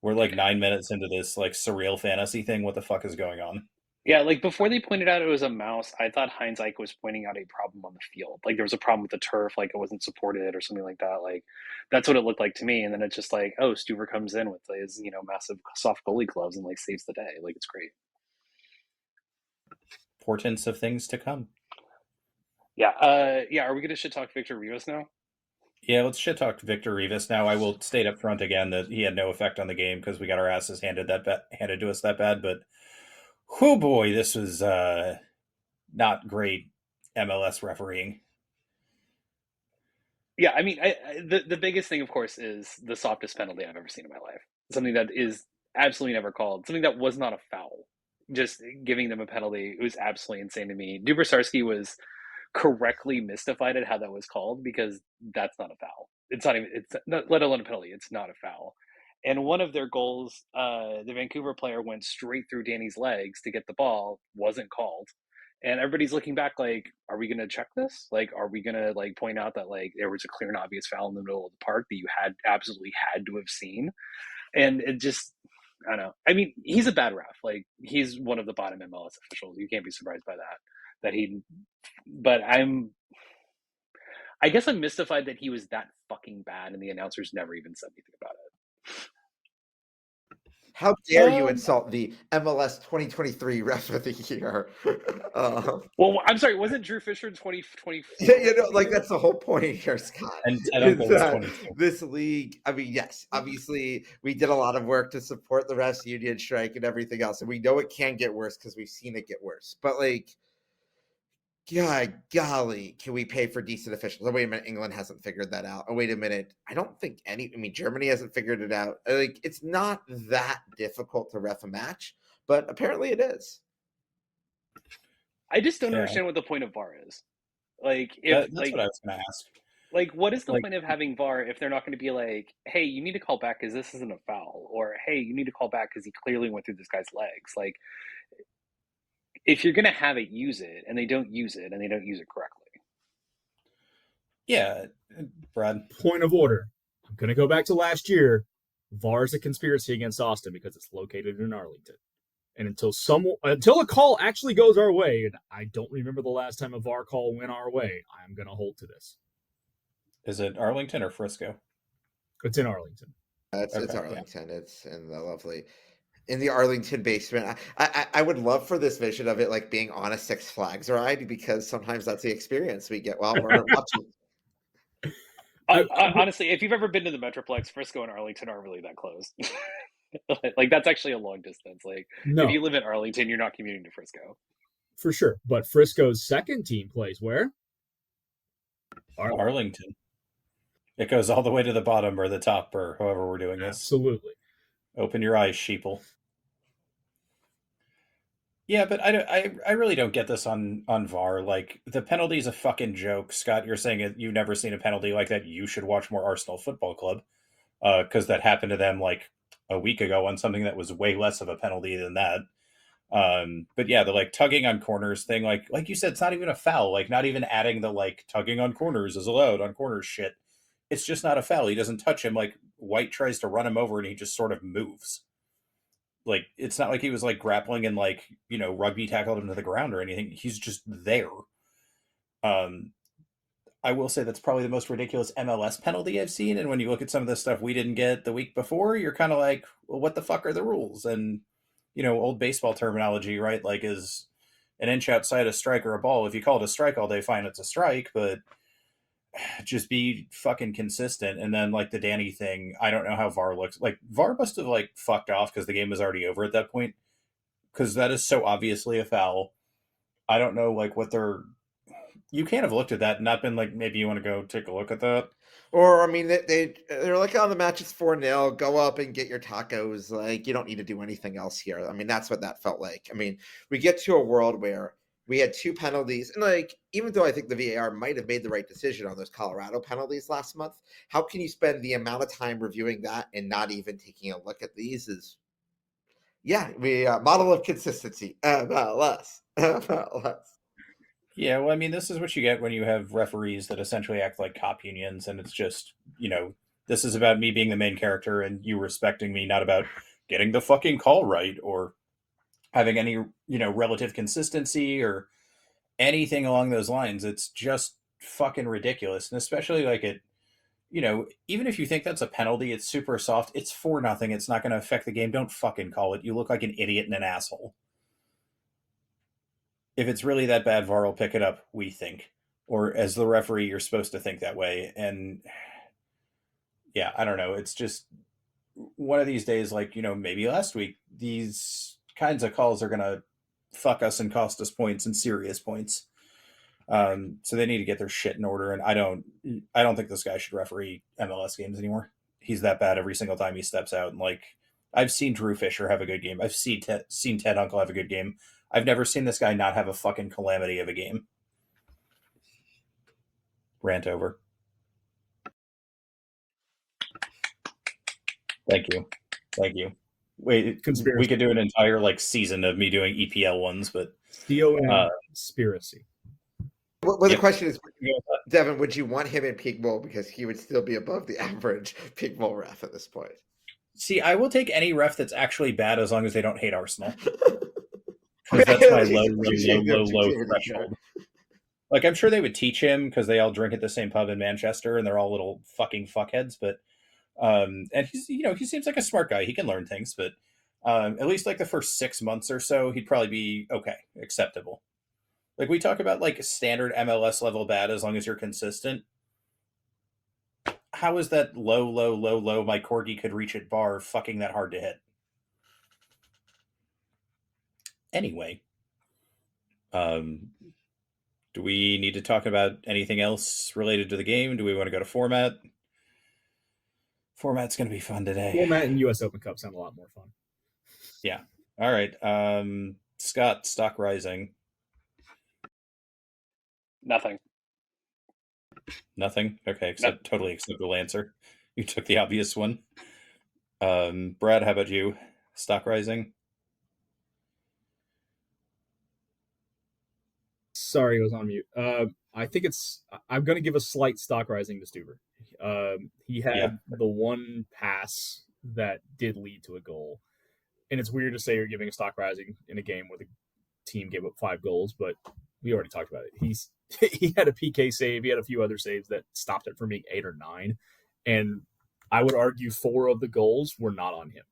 Speaker 5: We're like 9 minutes into this like surreal fantasy thing. What the fuck is going on?
Speaker 7: Yeah, like before they pointed out it was a mouse, I thought Heinz Eich was pointing out a problem on the field. Like there was a problem with the turf, like it wasn't supported or something like that. Like that's what it looked like to me. And then it's just like, oh, Stuver comes in with his, massive soft goalie gloves and like saves the day. Like it's great.
Speaker 5: Portents of things to come.
Speaker 7: Yeah. Are we gonna shit talk Victor Rivas now?
Speaker 5: Yeah, let's shit talk Victor Rivas now. I will state up front again that he had no effect on the game because we got our asses handed to us that bad. But oh boy, this was not great MLS refereeing.
Speaker 7: Yeah, I mean, the biggest thing, of course, is the softest penalty I've ever seen in my life. Something that is absolutely never called. Something that was not a foul. Just giving them a penalty, it was absolutely insane to me. Dubrsarski was correctly mystified at how that was called, because that's not a foul. It's not, let alone a penalty. It's not a foul. And one of their goals, the Vancouver player went straight through Danny's legs to get the ball, wasn't called. And everybody's looking back like, are we going to check this? Like, are we going to like point out that like there was a clear and obvious foul in the middle of the park that you absolutely had to have seen? And it just, I don't know. I mean, he's a bad ref. Like he's one of the bottom MLS officials. You can't be surprised by that. But I guess I'm mystified that he was that fucking bad and the announcers never even said anything about it.
Speaker 2: How dare you insult the MLS 2023 Ref of the Year?
Speaker 7: Well, I'm sorry, wasn't Drew Fisher 2024?
Speaker 2: Yeah, like that's the whole point here, Scott.
Speaker 5: And Ted
Speaker 2: is
Speaker 5: Uncle was
Speaker 2: that
Speaker 5: 22.
Speaker 2: this league, I mean, yes, obviously we did a lot of work to support the refs union strike and everything else, and we know it can get worse because we've seen it get worse. But like, God, golly, can we pay for decent officials? Oh, wait a minute, England hasn't figured that out. Oh, wait a minute, I don't think Germany hasn't figured it out. Like, it's not that difficult to ref a match, but apparently it is.
Speaker 7: I just don't understand what the point of VAR is. Like,
Speaker 5: that's what I was going to ask.
Speaker 7: Like, what is the point of having VAR if they're not going to be like, hey, you need to call back because this isn't a foul, or hey, you need to call back because he clearly went through this guy's legs. Like, if you're going to have it, use it, and they don't use it, and they don't use it correctly.
Speaker 5: Yeah, Brad.
Speaker 6: Point of order. I'm going to go back to last year. VAR is a conspiracy against Austin because it's located in Arlington. And until a call actually goes our way, and I don't remember the last time a VAR call went our way, I'm going to hold to this.
Speaker 5: Is it Arlington or Frisco?
Speaker 6: It's in Arlington.
Speaker 2: It's Arlington. Yeah. It's in the Arlington basement. I would love for this vision of it like being on a Six Flags ride, because sometimes that's the experience we get while we're watching.
Speaker 7: Honestly, if you've ever been to the Metroplex, Frisco and Arlington aren't really that close. Like, that's actually a long distance. Like, if you live in Arlington, you're not commuting to Frisco.
Speaker 6: For sure. But Frisco's second team plays where?
Speaker 5: Arlington. It goes all the way to the bottom or the top, or however we're doing this.
Speaker 6: Absolutely.
Speaker 5: Open your eyes, sheeple. Yeah, but I really don't get this on VAR. Like, the penalty's a fucking joke. Scott, you're saying you've never seen a penalty like that. You should watch more Arsenal Football Club, because that happened to them like a week ago on something that was way less of a penalty than that. But yeah, the like tugging on corners thing, like you said, it's not even a foul. Like, not even adding the like tugging on corners is allowed on corners shit. It's just not a foul. He doesn't touch him. Like, White tries to run him over and he just sort of moves. Like, it's not like he was like grappling and like, rugby tackled him to the ground or anything. He's just there. I will say that's probably the most ridiculous MLS penalty I've seen. And when you look at some of the stuff we didn't get the week before, you're kind of like, well, what the fuck are the rules? And, old baseball terminology, right? Like, is an inch outside a strike or a ball. If you call it a strike all day, fine, it's a strike, but just be fucking consistent. And then like the Danny thing, I don't know how VAR looks. Like, VAR must have like fucked off because the game was already over at that point, because that is so obviously a foul. I don't know like what you can't have looked at that and not been like, maybe you want to go take a look at that.
Speaker 2: Or, I mean, they're like, oh, the match is 4-0. Go up and get your tacos. Like, you don't need to do anything else here. I mean, that's what that felt like. I mean, we get to a world where we had 2 penalties. And, like, even though I think the VAR might have made the right decision on those Colorado penalties last month, how can you spend the amount of time reviewing that and not even taking a look at these? Model of consistency. MLS.
Speaker 5: Yeah, well, I mean, this is what you get when you have referees that essentially act like cop unions, and it's just, this is about me being the main character and you respecting me, not about getting the fucking call right or having any, relative consistency or anything along those lines. It's just fucking ridiculous. And especially like even if you think that's a penalty, it's super soft. It's 4-0. It's not going to affect the game. Don't fucking call it. You look like an idiot and an asshole. If it's really that bad, VAR will pick it up, we think. Or as the referee, you're supposed to think that way. And yeah, I don't know. It's just one of these days, like, maybe last week, these kinds of calls are going to fuck us and cost us points and serious points. So they need to get their shit in order. And I don't think this guy should referee MLS games anymore. He's that bad every single time he steps out. And like, I've seen Drew Fisher have a good game. I've seen Ted Uncle have a good game. I've never seen this guy not have a fucking calamity of a game. Rant over. Thank you. Wait, conspiracy. We could do an entire like season of me doing EPL ones, but
Speaker 6: conspiracy.
Speaker 2: Well, the question is, Devin, would you want him in Peak Bowl because he would still be above the average Peak Bowl ref at this point?
Speaker 5: See, I will take any ref that's actually bad as long as they don't hate Arsenal. Because that's my low threshold. Like, I'm sure they would teach him because they all drink at the same pub in Manchester and they're all little fucking fuckheads. But and he's he seems like a smart guy. He can learn things. But At least like the first 6 months or so, he'd probably be okay, acceptable. Like we talk about like standard MLS level bad as long as you're consistent. How is that low, my corgi could reach it bar fucking that hard to hit? Anyway, do we need to talk about anything else related to the game? Do we want to go to format? Format's going to be fun today.
Speaker 6: Format and US Open Cup sound a lot more fun.
Speaker 5: Yeah. All right. Scott, stock rising.
Speaker 7: Nothing.
Speaker 5: Nothing? Okay, totally acceptable answer. You took the obvious one. Brad, how about you? Stock rising?
Speaker 6: Sorry, I was on mute. I think I'm going to give a slight stock rising to Stuber. He had the one pass that did lead to a goal. And it's weird to say you're giving a stock rising in a game where the team gave up 5 goals, but we already talked about it. He had a PK save. He had a few other saves that stopped it from being 8 or 9. And I would argue 4 of the goals were not on him.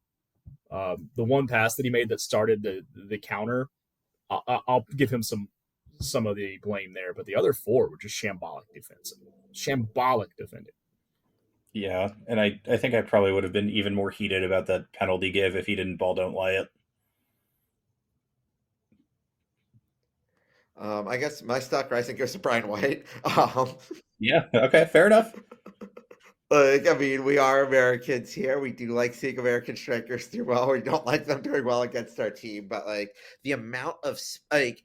Speaker 6: The one pass that he made that started the counter, I'll give him some of the blame there, but the other 4 were just shambolic defending.
Speaker 5: Yeah, and I think I probably would have been even more heated about that penalty give if he didn't ball don't lie it.
Speaker 2: I guess my stock rising goes to Brian White.
Speaker 5: Yeah, okay, fair enough.
Speaker 2: Like, I mean, we are Americans here. We do like seeing American strikers do well. We don't like them doing well against our team. But like the amount of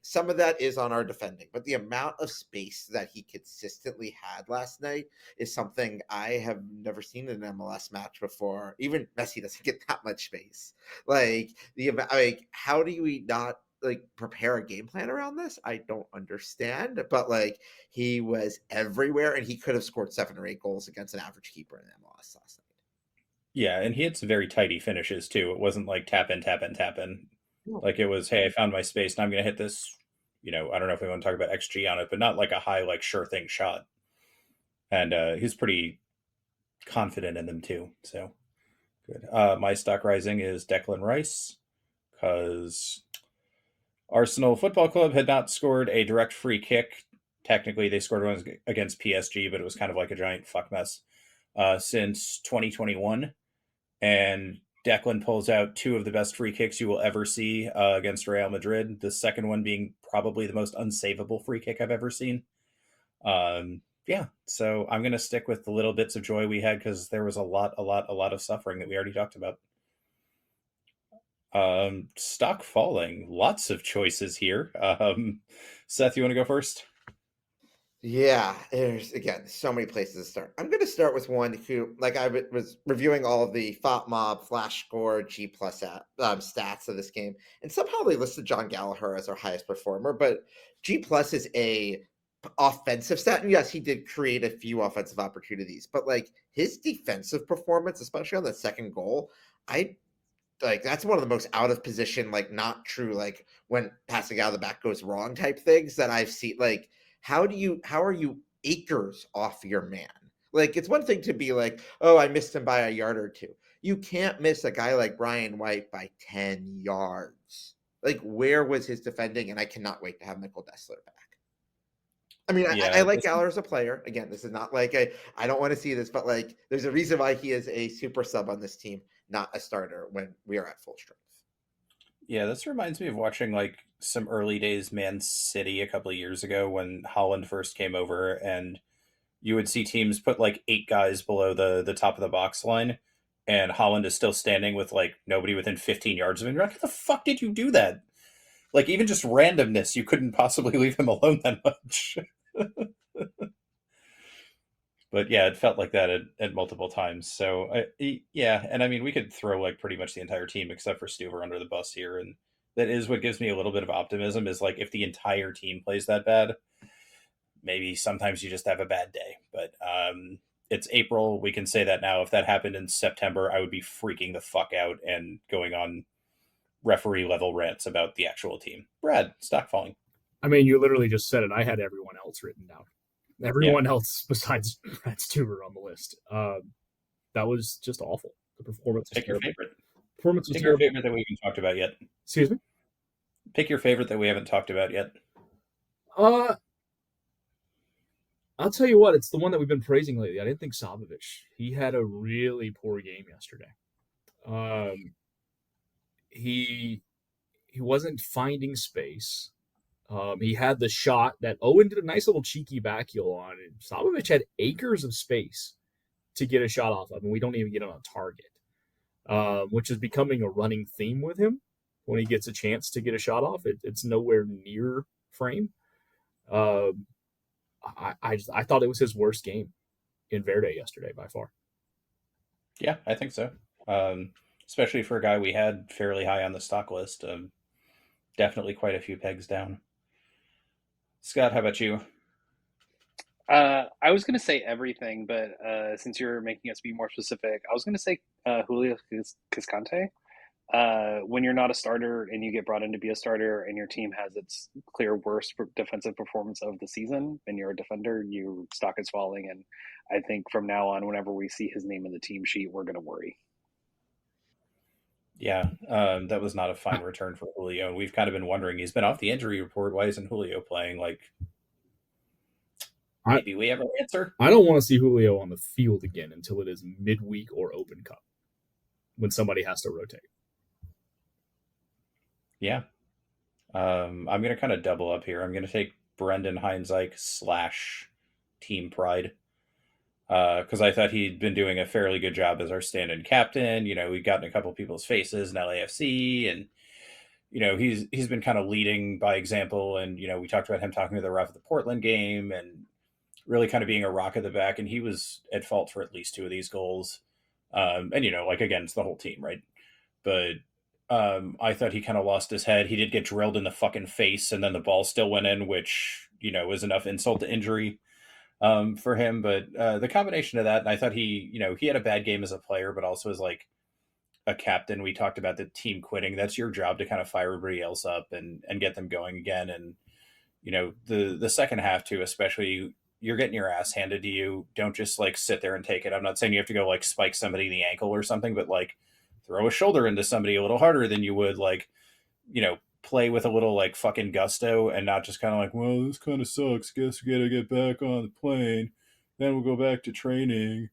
Speaker 2: some of that is on our defending, but the amount of space that he consistently had last night is something I have never seen in an MLS match before. Even Messi doesn't get that much space. Like how do we not like prepare a game plan around this? I don't understand, but like he was everywhere and he could have scored 7 or 8 goals against an average keeper in MLS last night.
Speaker 5: Yeah, and he had some very tidy finishes too. It wasn't like tap in. No. Like it was, hey, I found my space and I'm going to hit this. I don't know if we want to talk about XG on it, but not like a high, like sure thing shot. And he's pretty confident in them too. So good. My stock rising is Declan Rice because Arsenal Football Club had not scored a direct free kick. Technically, they scored one against PSG, but it was kind of like a giant fuck mess since 2021. And Declan pulls out 2 of the best free kicks you will ever see against Real Madrid. The second one being probably the most unsavable free kick I've ever seen. Yeah, so I'm going to stick with the little bits of joy we had because there was a lot of suffering that we already talked about. Stock falling. Lots of choices here. Seth, you want to go first?
Speaker 2: Yeah, there's again so many places to start. I'm going to start with one who, like, I was reviewing all of the FOTMob, Flash Score, G Plus stats of this game, and somehow they listed John Gallagher as our highest performer. But G Plus is a offensive stat, and yes, he did create a few offensive opportunities, but like his defensive performance, especially on the second goal, that's one of the most out of position, like not true, like when passing out of the back goes wrong type things that I've seen. Like, how are you acres off your man? Like, it's one thing to be like, oh, I missed him by a yard or 2. You can't miss a guy like Brian White by 10 yards. Like, where was his defending? And I cannot wait to have Michael Dessler back. I mean, I like Gallagher as a player. Again, this is not like I don't want to see this, but like there's a reason why he is a super sub on this team, not a starter when we are at full strength.
Speaker 5: Yeah, this reminds me of watching like some early days Man City a couple of years ago when Holland first came over, and you would see teams put like 8 guys below the top of the box line, and Holland is still standing with like nobody within 15 yards of him. You're like, how the fuck did you do that? Like, even just randomness, you couldn't possibly leave him alone that much. But yeah, it felt like that at multiple times. So yeah, and I mean, we could throw like pretty much the entire team except for Stuver under the bus here, and that is what gives me a little bit of optimism. Is like if the entire team plays that bad, maybe sometimes you just have a bad day. But it's April, we can say that now. If that happened in September, I would be freaking the fuck out and going on referee level rants about the actual team. Brad, stock falling.
Speaker 6: I mean, you literally just said it. I had everyone else written down. Everyone else besides Brad Stuber on the list. That was just awful. The performance was
Speaker 5: Pick your favorite.
Speaker 6: Performance was
Speaker 5: Pick your
Speaker 6: terrible.
Speaker 5: favorite that we haven't talked about yet.
Speaker 6: Excuse me?
Speaker 5: Pick your favorite that we haven't talked about yet.
Speaker 6: I'll tell you what, it's the one that we've been praising lately. I didn't think Sabovic. He had a really poor game yesterday. He wasn't finding space. He had the shot that Owen did a nice little cheeky back heel on. And Sabovic had acres of space to get a shot off of, and we don't even get on a target, which is becoming a running theme with him. When he gets a chance to get a shot off, it's nowhere near frame. I thought it was his worst game in Verde yesterday by far.
Speaker 5: Yeah, I think so. Especially for a guy we had fairly high on the stock list. Definitely quite a few pegs down. Scott, how about you?
Speaker 7: I was going to say everything, but since you're making us be more specific, I was going to say Julio Cascante. When you're not a starter and you get brought in to be a starter and your team has its clear worst defensive performance of the season and you're a defender, your stock is falling. And I think from now on, whenever we see his name in the team sheet, we're going to worry.
Speaker 5: Yeah, that was not a fine return for Julio. We've kind of been wondering, he's been off the injury report. Why isn't Julio playing? Like, maybe we have an answer.
Speaker 6: I don't want to see Julio on the field again until it is midweek or Open Cup when somebody has to rotate.
Speaker 5: Yeah. I'm going to kind of double up here. I'm going to take Brendan Heinzike / Team Pride. Because I thought he'd been doing a fairly good job as our stand-in captain. You know, we'd gotten a couple people's faces in LAFC, and you know, he's been kind of leading by example. And you know, we talked about him talking to the ref at the Portland game and really kind of being a rock at the back. And he was at fault for at least 2 of these goals. And you know, like again, it's the whole team, right? But I thought he kind of lost his head. He did get drilled in the fucking face, and then the ball still went in, which you know was enough insult to injury. For him, but the combination of that, and I thought he had a bad game as a player, but also as like a captain. We talked about the team quitting. That's your job to kind of fire everybody else up and get them going again. And you know, the second half too, especially, you're getting your ass handed to you. Don't just like sit there and take it. I'm not saying you have to go like spike somebody in the ankle or something, but like throw a shoulder into somebody a little harder than you would, like, you know, play with a little like fucking gusto and not just kind of like, well, this kind of sucks. Guess we gotta get back on the plane. Then we'll go back to training.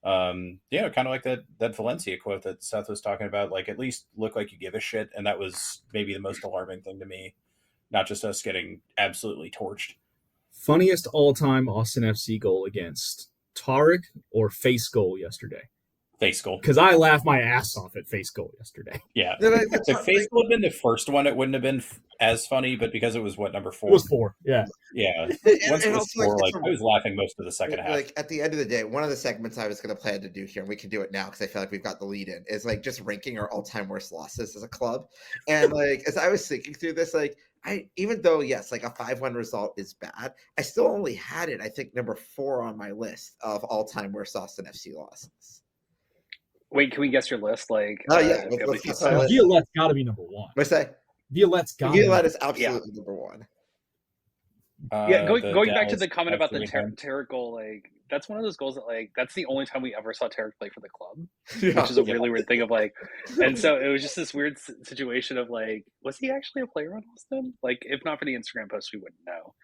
Speaker 5: Yeah, kind of like that Valencia quote that Seth was talking about. Like, at least look like you give a shit. And that was maybe the most alarming thing to me. Not just us getting absolutely torched.
Speaker 6: Funniest all-time Austin FC goal against Tarek or face goal yesterday?
Speaker 5: Face goal.
Speaker 6: Because I laughed my ass off at face goal yesterday.
Speaker 5: Yeah. If face goal had been the first one, it wouldn't have been as funny, but because it was number 4?
Speaker 6: It was 4, yeah.
Speaker 5: Yeah. Once it was 4, like, I was laughing most of the second half.
Speaker 2: Like, at the end of the day, one of the segments I was going to plan to do here, and we can do it now because I feel like we've got the lead in, is like just ranking our all-time worst losses as a club. And like, as I was thinking through this, like, even though, yes, like a 5-1 result is bad, I still only had it, I think, number 4 on my list of all-time worst Austin FC losses.
Speaker 7: Wait, can we guess your list? Like,
Speaker 2: yeah, let's guess our list.
Speaker 6: Violette's got to be number 1.
Speaker 2: What's that?
Speaker 6: Violette
Speaker 2: is absolutely number 1.
Speaker 7: Yeah, going back to the comment about the Tarek goal, like, that's one of those goals that, like, that's the only time we ever saw Tarek play for the club, which is a really weird thing of, like, and so it was just this weird situation of, like, was he actually a player on Austin? Like, if not for the Instagram post, we wouldn't know.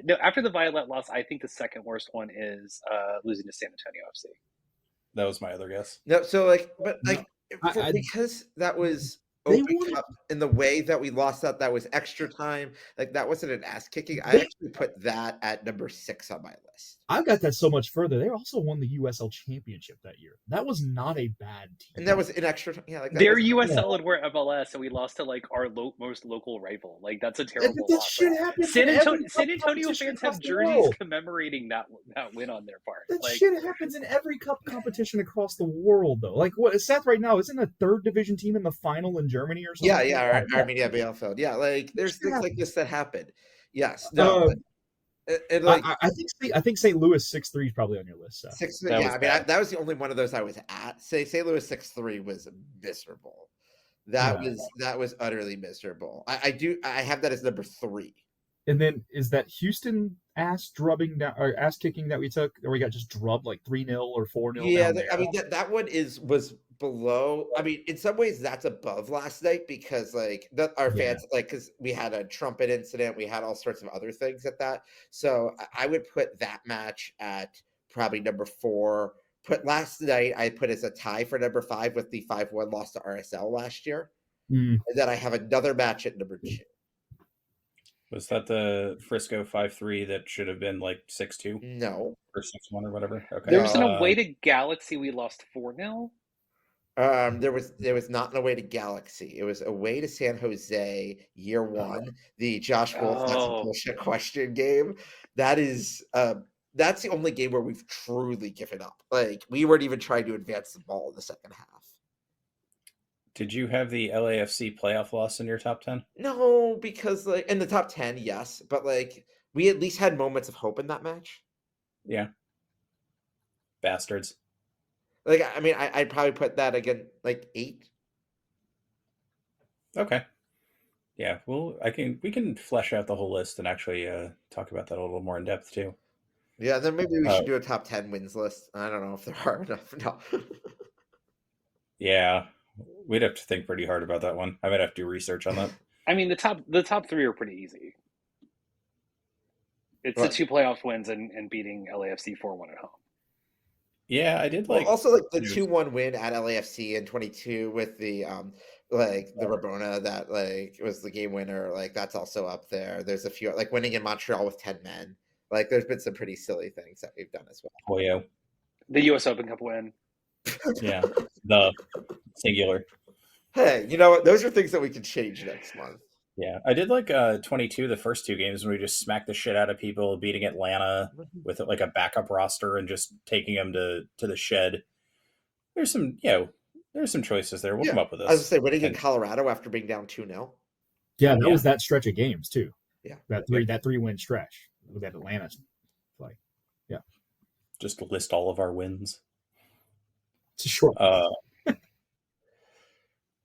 Speaker 7: No, after the Violet loss, I think the second worst one is losing to San Antonio FC.
Speaker 5: That was my other guess.
Speaker 2: No, so like, but like, because that was Open Cup in the way that we lost that was extra time. Like, that wasn't an ass kicking. I actually put that at number 6 on my list.
Speaker 6: I've got that so much further. They also won the USL Championship that year. That was not a bad team.
Speaker 2: And that was in extra time. Yeah, like
Speaker 7: they're USL and we're MLS, so we lost to like our most local rival. Like, that's a terrible loss.
Speaker 6: Shit happens.
Speaker 7: San Antonio fans have jerseys commemorating that win on their part.
Speaker 6: That shit happens in every cup competition across the world, though. Like, what Seth right now isn't a 3rd division team in the final in Germany or something?
Speaker 2: Yeah, Arminia Bielefeld. Yeah, like there's things like this that happen. Yes, no.
Speaker 6: I think St. Louis 6-3 is probably on your list. Seth.
Speaker 2: 6-3, yeah, I mean, that was the only one of those I was at. St. Louis 6-3 was miserable. That was utterly miserable. I have that as number 3.
Speaker 6: And then is that Houston ass drubbing down or ass kicking that we took, or we got just drubbed like 3-0 or 4-0
Speaker 2: Yeah,
Speaker 6: down there?
Speaker 2: I mean that one was below. I mean, in some ways that's above last night because like our
Speaker 6: Yeah.
Speaker 2: fans like because we had a trumpet incident, we had all sorts of other things at that. So I would put that match at probably number 4. Put last night I put as a tie for number 5 with the 5-1 loss to RSL last year,
Speaker 6: Mm.
Speaker 2: and then I have another match at number 2.
Speaker 5: Was that the Frisco 5-3 that should have been like 6-2
Speaker 2: No,
Speaker 5: or 6-1 or whatever? Okay.
Speaker 7: There was an
Speaker 2: No.
Speaker 7: away to Galaxy we lost 4-0.
Speaker 2: there was not an away to Galaxy. It was away to San Jose year 1, the Josh Wolf that's a
Speaker 7: Oh.
Speaker 2: bullshit question game. That's the only game where we've truly given up. Like we weren't even trying to advance the ball in the second half.
Speaker 5: Did you have the LAFC playoff loss in your top 10?
Speaker 2: No, because like in the top 10, yes, but like we at least had moments of hope in that match.
Speaker 5: Yeah. Bastards.
Speaker 2: Like I mean, I'd probably put that again like 8.
Speaker 5: Okay. Yeah, well, we can flesh out the whole list and actually talk about that a little more in depth too.
Speaker 2: Yeah, then maybe we should do a top 10 wins list. I don't know if there are enough. No.
Speaker 5: Yeah, we'd have to think pretty hard about that one. I might have to do research on that.
Speaker 7: I mean, the top 3 are pretty easy. It's
Speaker 2: What?
Speaker 7: the 2 playoff wins and beating LAFC 4-1 at home.
Speaker 5: Yeah, I did
Speaker 2: Well,
Speaker 5: like
Speaker 2: also like the 2-1 win at LAFC in 22 with the like the Rabona that like was the game winner. Like that's also up there. There's a few like winning in Montreal with 10 men. Like there's been some pretty silly things that we've done as well.
Speaker 5: Poyo.
Speaker 7: The US Open Cup win.
Speaker 5: Yeah, the singular.
Speaker 2: Hey, you know what? Those are things that we can change next month.
Speaker 5: Yeah, I did like 22 the first 2 games when we just smacked the shit out of people, beating Atlanta with like a backup roster and just taking them to the shed. There's some, there's some choices there. We'll come up with this.
Speaker 2: I was gonna say winning in Colorado after being down 2-0.
Speaker 6: Yeah, that was that stretch of games too.
Speaker 2: Yeah.
Speaker 6: That 3-win stretch with that Atlanta play. Yeah.
Speaker 5: Just list all of our wins.
Speaker 6: It's a short.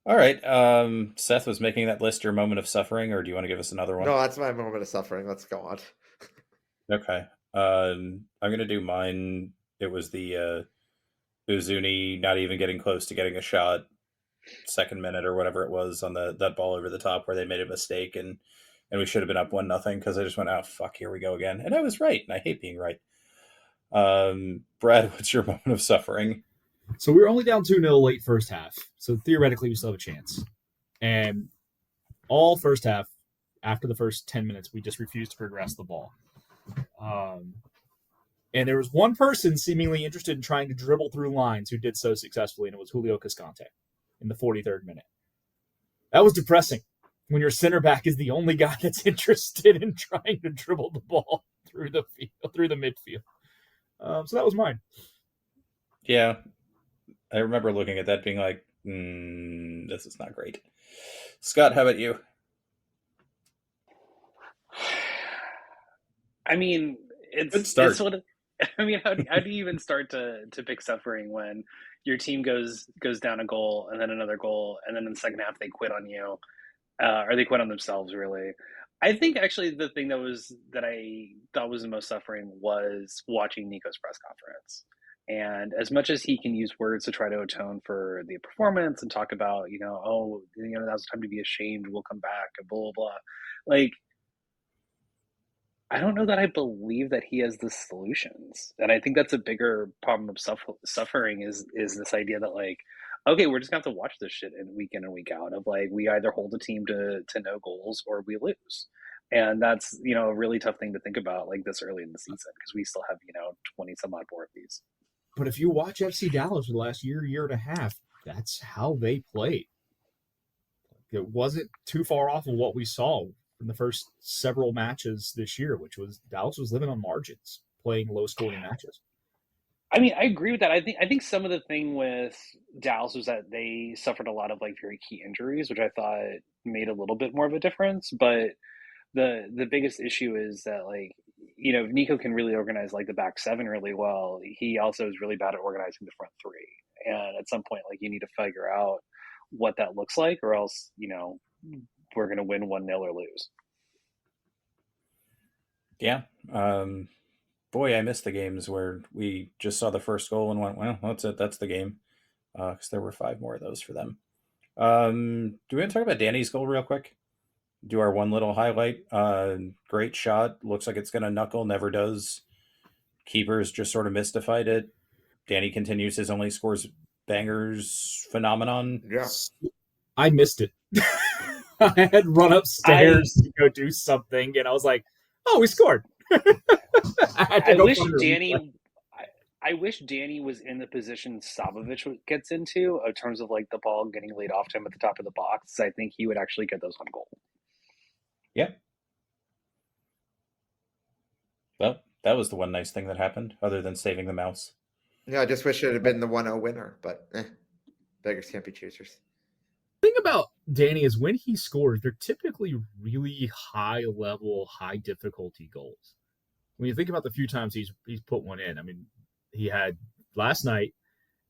Speaker 5: All right. Seth, was making that list your moment of suffering, or do you want to give us another one?
Speaker 2: No, that's my moment of suffering. Let's go on.
Speaker 5: Okay. I'm gonna do mine. It was the Uzuni not even getting close to getting a shot, second minute or whatever it was on that ball over the top where they made a mistake and we should have been up 1-0 because I just went, oh fuck, here we go again. And I was right, and I hate being right. Brad, what's your moment of suffering?
Speaker 6: So we were only down 2-0 late first half. So theoretically, we still have a chance. And all first half, after the first 10 minutes, we just refused to progress the ball. And there was one person seemingly interested in trying to dribble through lines who did so successfully, and it was Julio Cascante in the 43rd minute. That was depressing when your center back is the only guy that's interested in trying to dribble the ball through the field, through the midfield. So that was mine.
Speaker 5: Yeah. I remember looking at that being like, this is not great. Scott, how about you?
Speaker 7: I mean, it's sort of, I mean, how do you even start to pick suffering when your team goes down a goal and then another goal, and then in the second half they quit on you, or they quit on themselves, really? I think actually the thing that I thought was the most suffering was watching Nico's press conference. And as much as he can use words to try to atone for the performance and talk about, that was time to be ashamed, we'll come back, and blah, blah, blah. Like, I don't know that I believe that he has the solutions. And I think that's a bigger problem of suffering is this idea that, like, okay, we're just going to have to watch this shit week in and week out of, like, we either hold a team to no goals or we lose. And that's, a really tough thing to think about, like, this early in the season, because we still have, 20 some odd more of these.
Speaker 6: But if you watch FC Dallas for the last year and a half, that's how they played. It wasn't too far off of what we saw in the first several matches this year, which was Dallas was living on margins, playing low-scoring matches.
Speaker 7: I mean, I agree with that. I think some of the thing with Dallas was that they suffered a lot of, like, very key injuries, which I thought made a little bit more of a difference. But the biggest issue is that, like, Nico can really organize, like, the back seven really well. He also is really bad at organizing the front three. And at some point, like, you need to figure out what that looks like, or else, we're going to win 1-0 or lose.
Speaker 5: Yeah. Boy, I missed the games where we just saw the first goal and went, well, that's it. That's the game. Because there were 5 more of those for them. Do we want to talk about Danny's goal real quick? Do our one little highlight. Great shot. Looks like it's going to knuckle. Never does. Keepers just sort of mystified it. Danny continues his only scores bangers phenomenon.
Speaker 2: Yeah.
Speaker 6: I missed it. I had run upstairs to go do something, and I was like, "Oh, we scored!"
Speaker 7: I wish Danny. I wish Danny was in the position Savovich gets into, in terms of like the ball getting laid off to him at the top of the box. I think he would actually get those on goal.
Speaker 5: Yeah. Well, that was the one nice thing that happened, other than saving the mouse.
Speaker 2: Yeah, I just wish it had been the 1-0 winner, but beggars can't be choosers.
Speaker 6: The thing about Danny is when he scores, they're typically really high level, high difficulty goals. When you think about the few times he's put one in, I mean, he had last night,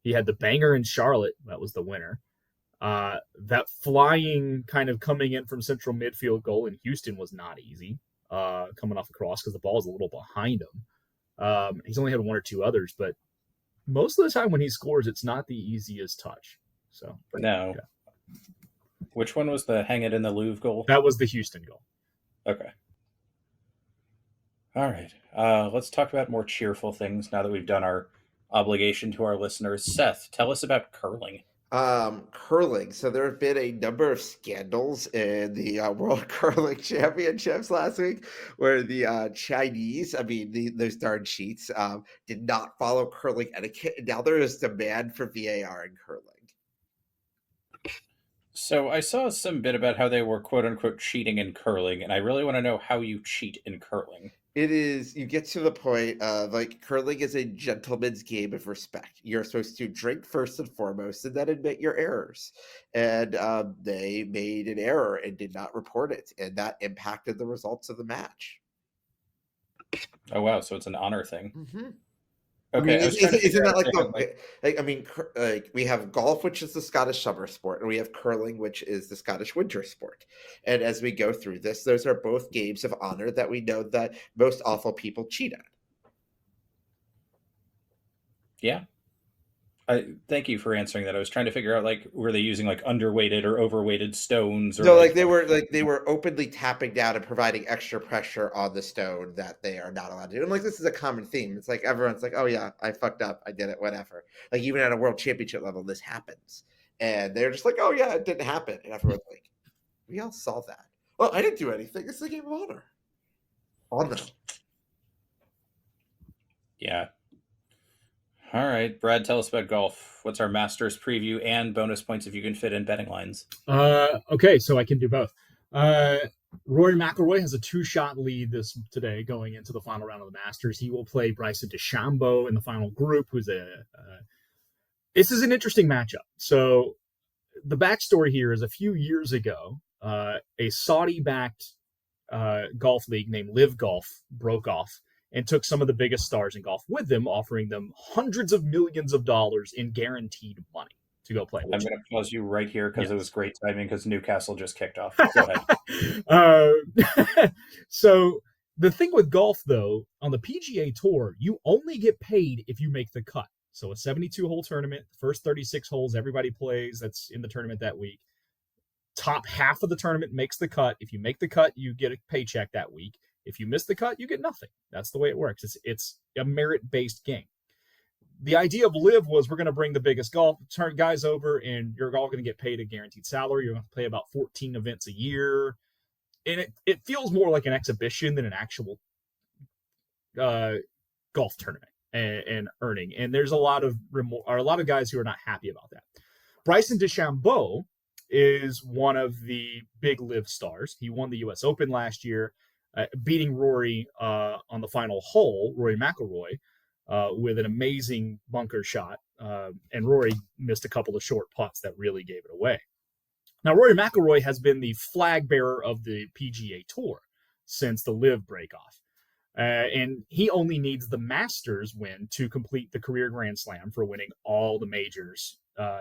Speaker 6: he had the banger in Charlotte, that was the winner. That flying kind of coming in from central midfield goal in Houston was not easy, coming off the cross because the ball is a little behind him. He's only had 1 or 2 others, but most of the time when he scores, it's not the easiest touch. So
Speaker 5: No.
Speaker 6: yeah.
Speaker 5: Which one was the hang it in the Louvre goal?
Speaker 6: That was the Houston goal.
Speaker 5: Okay. All right. Let's talk about more cheerful things now that we've done our obligation to our listeners. Seth, tell us about curling.
Speaker 2: Curling. So there have been a number of scandals in the World Curling Championships last week where the Chinese, those darn cheats, did not follow curling etiquette. And now there is demand for VAR in curling.
Speaker 5: So I saw some bit about how they were quote unquote cheating in curling, and I really want to know how you cheat in curling.
Speaker 2: It is, you get to the point of like curling is a gentleman's game of respect. You're supposed to drink first and foremost and then admit your errors. And they made an error and did not report it. And that impacted the results of the match.
Speaker 5: Oh, wow. So it's an honor thing.
Speaker 2: Mm-hmm.
Speaker 5: Okay.
Speaker 2: Isn't that like we have golf, which is the Scottish summer sport, and we have curling, which is the Scottish winter sport. And as we go through this, those are both games of honor that we know that most awful people cheat at.
Speaker 5: Yeah. Thank you for answering that. I was trying to figure out, like, were they using like underweighted or overweighted stones? Or
Speaker 2: No, they were openly tapping down and providing extra pressure on the stone that they are not allowed to do. And like this is a common theme. It's like everyone's like, "Oh yeah, I fucked up, I did it, whatever." Like even at a world championship level, this happens, and they're just like, "Oh yeah, it didn't happen," and everyone's like, "We all saw that." Well, I didn't do anything. It's the game of honor. On them.
Speaker 5: Yeah. All right, Brad, tell us about golf. What's our Masters preview and bonus points if you can fit in betting lines?
Speaker 6: Okay, so I can do both. Rory McIlroy has a 2-shot lead today going into the final round of the Masters. He will play Bryson DeChambeau in the final group, who's this is an interesting matchup. So the backstory here is a few years ago, a Saudi-backed golf league named Live Golf broke off and took some of the biggest stars in golf with them, offering them hundreds of millions of dollars in guaranteed money to go play.
Speaker 5: I'm going to pause you right here because It was great timing because Newcastle just kicked off. Go ahead.
Speaker 6: So the thing with golf, though, on the PGA Tour, you only get paid if you make the cut. So a 72-hole tournament, the first 36 holes everybody plays that's in the tournament that week. Top half of the tournament makes the cut. If you make the cut, you get a paycheck that week. If you miss the cut, you get nothing. That's the way it works. It's a merit-based game. The idea of Live was we're going to bring the biggest golf guys over, and you're all going to get paid a guaranteed salary. You're going to play about 14 events a year. And it feels more like an exhibition than an actual golf tournament and earning. And there's a lot of guys who are not happy about that. Bryson DeChambeau is one of the big Live stars. He won the U.S. Open last year, beating Rory on the final hole, Rory McIlroy, with an amazing bunker shot. And Rory missed a couple of short putts that really gave it away. Now, Rory McIlroy has been the flag bearer of the PGA Tour since the Live breakoff. And he only needs the Masters win to complete the career Grand Slam for winning all the majors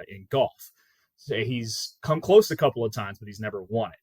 Speaker 6: in golf. So he's come close a couple of times, but he's never won it.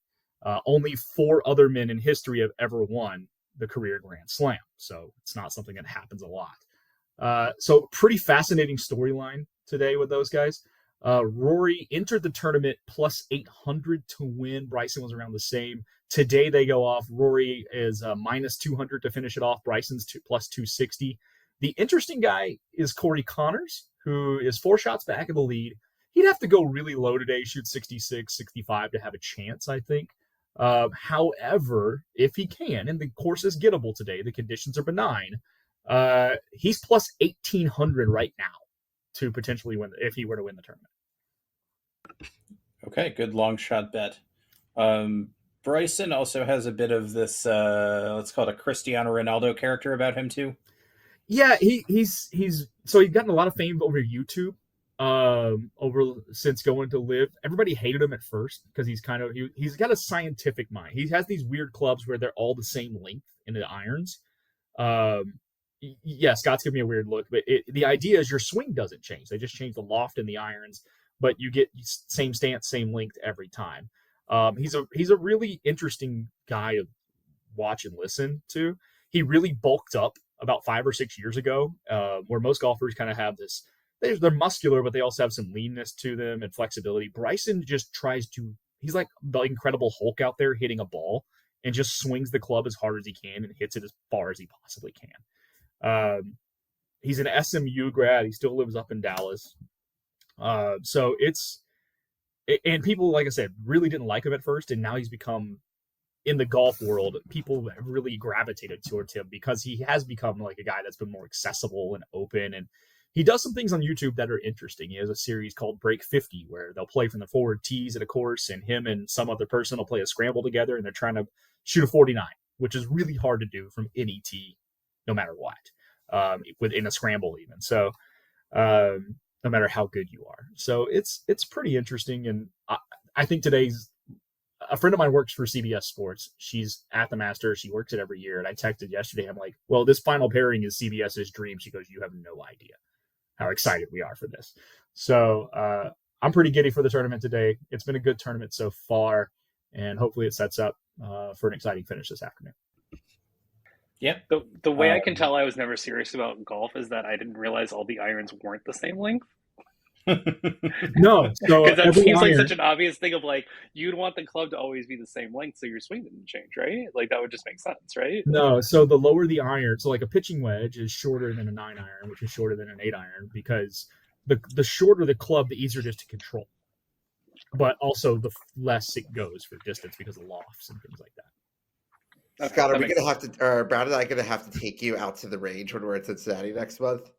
Speaker 6: Only 4 other men in history have ever won the career Grand Slam. So it's not something that happens a lot. So pretty fascinating storyline today with those guys. Rory entered the tournament plus 800 to win. Bryson was around the same. Today they go off. Rory is minus 200 to finish it off. Bryson's plus 260. The interesting guy is Corey Connors, who is 4 shots back of the lead. He'd have to go really low today, shoot 66, 65 to have a chance, I think. However, if he can, and the course is gettable today, the conditions are benign, he's plus 1,800 right now to potentially win if he were to win the tournament.
Speaker 5: Okay, good long shot bet. Bryson also has a bit of this, let's call it a Cristiano Ronaldo character about him too.
Speaker 6: Yeah, he's gotten a lot of fame over YouTube. Since going to live, everybody hated him at first because he's got a scientific mind. He has these weird clubs where they're all the same length in the irons. Yeah, Scott's giving me a weird look, but the idea is your swing doesn't change. They just change the loft in the irons, but you get same stance, same length every time. He's a really interesting guy to watch and listen to. He really bulked up about 5 or 6 years ago, where most golfers kind of have this. They're muscular, but they also have some leanness to them and flexibility. Bryson just he's like the Incredible Hulk out there hitting a ball and just swings the club as hard as he can and hits it as far as he possibly can. He's an SMU grad. He still lives up in Dallas. So and people, like I said, really didn't like him at first. And now he's become, in the golf world, people have really gravitated towards him because he has become like a guy that's been more accessible and open. And he does some things on YouTube that are interesting. He has a series called Break 50 where they'll play from the forward tees at a course, and him and some other person will play a scramble together, and they're trying to shoot a 49, which is really hard to do from any tee, no matter what, within a scramble even. So no matter how good you are. So it's pretty interesting. And I think a friend of mine works for CBS Sports. She's at the Masters. She works it every year. And I texted yesterday. I'm like, well, this final pairing is CBS's dream. She goes, you have no idea how excited we are for this. So I'm pretty giddy for the tournament today. It's been a good tournament so far, and hopefully it sets up for an exciting finish this afternoon.
Speaker 7: Yeah. The way I can tell I was never serious about golf is that I didn't realize all the irons weren't the same length.
Speaker 6: No, so
Speaker 7: because that seems like
Speaker 6: iron,
Speaker 7: such an obvious thing of like, you'd want the club to always be the same length so your swing didn't change, right? Like that would just make sense, right?
Speaker 6: No, so the lower the iron, so like a pitching wedge is shorter than a 9 iron, which is shorter than an 8 iron, because the shorter the club, the easier it is to control. But also the less it goes for distance because of lofts and things like that.
Speaker 2: Okay, Scott, are we going to have to, or Brad and I going to have to take you out to the range when we're in Cincinnati next month?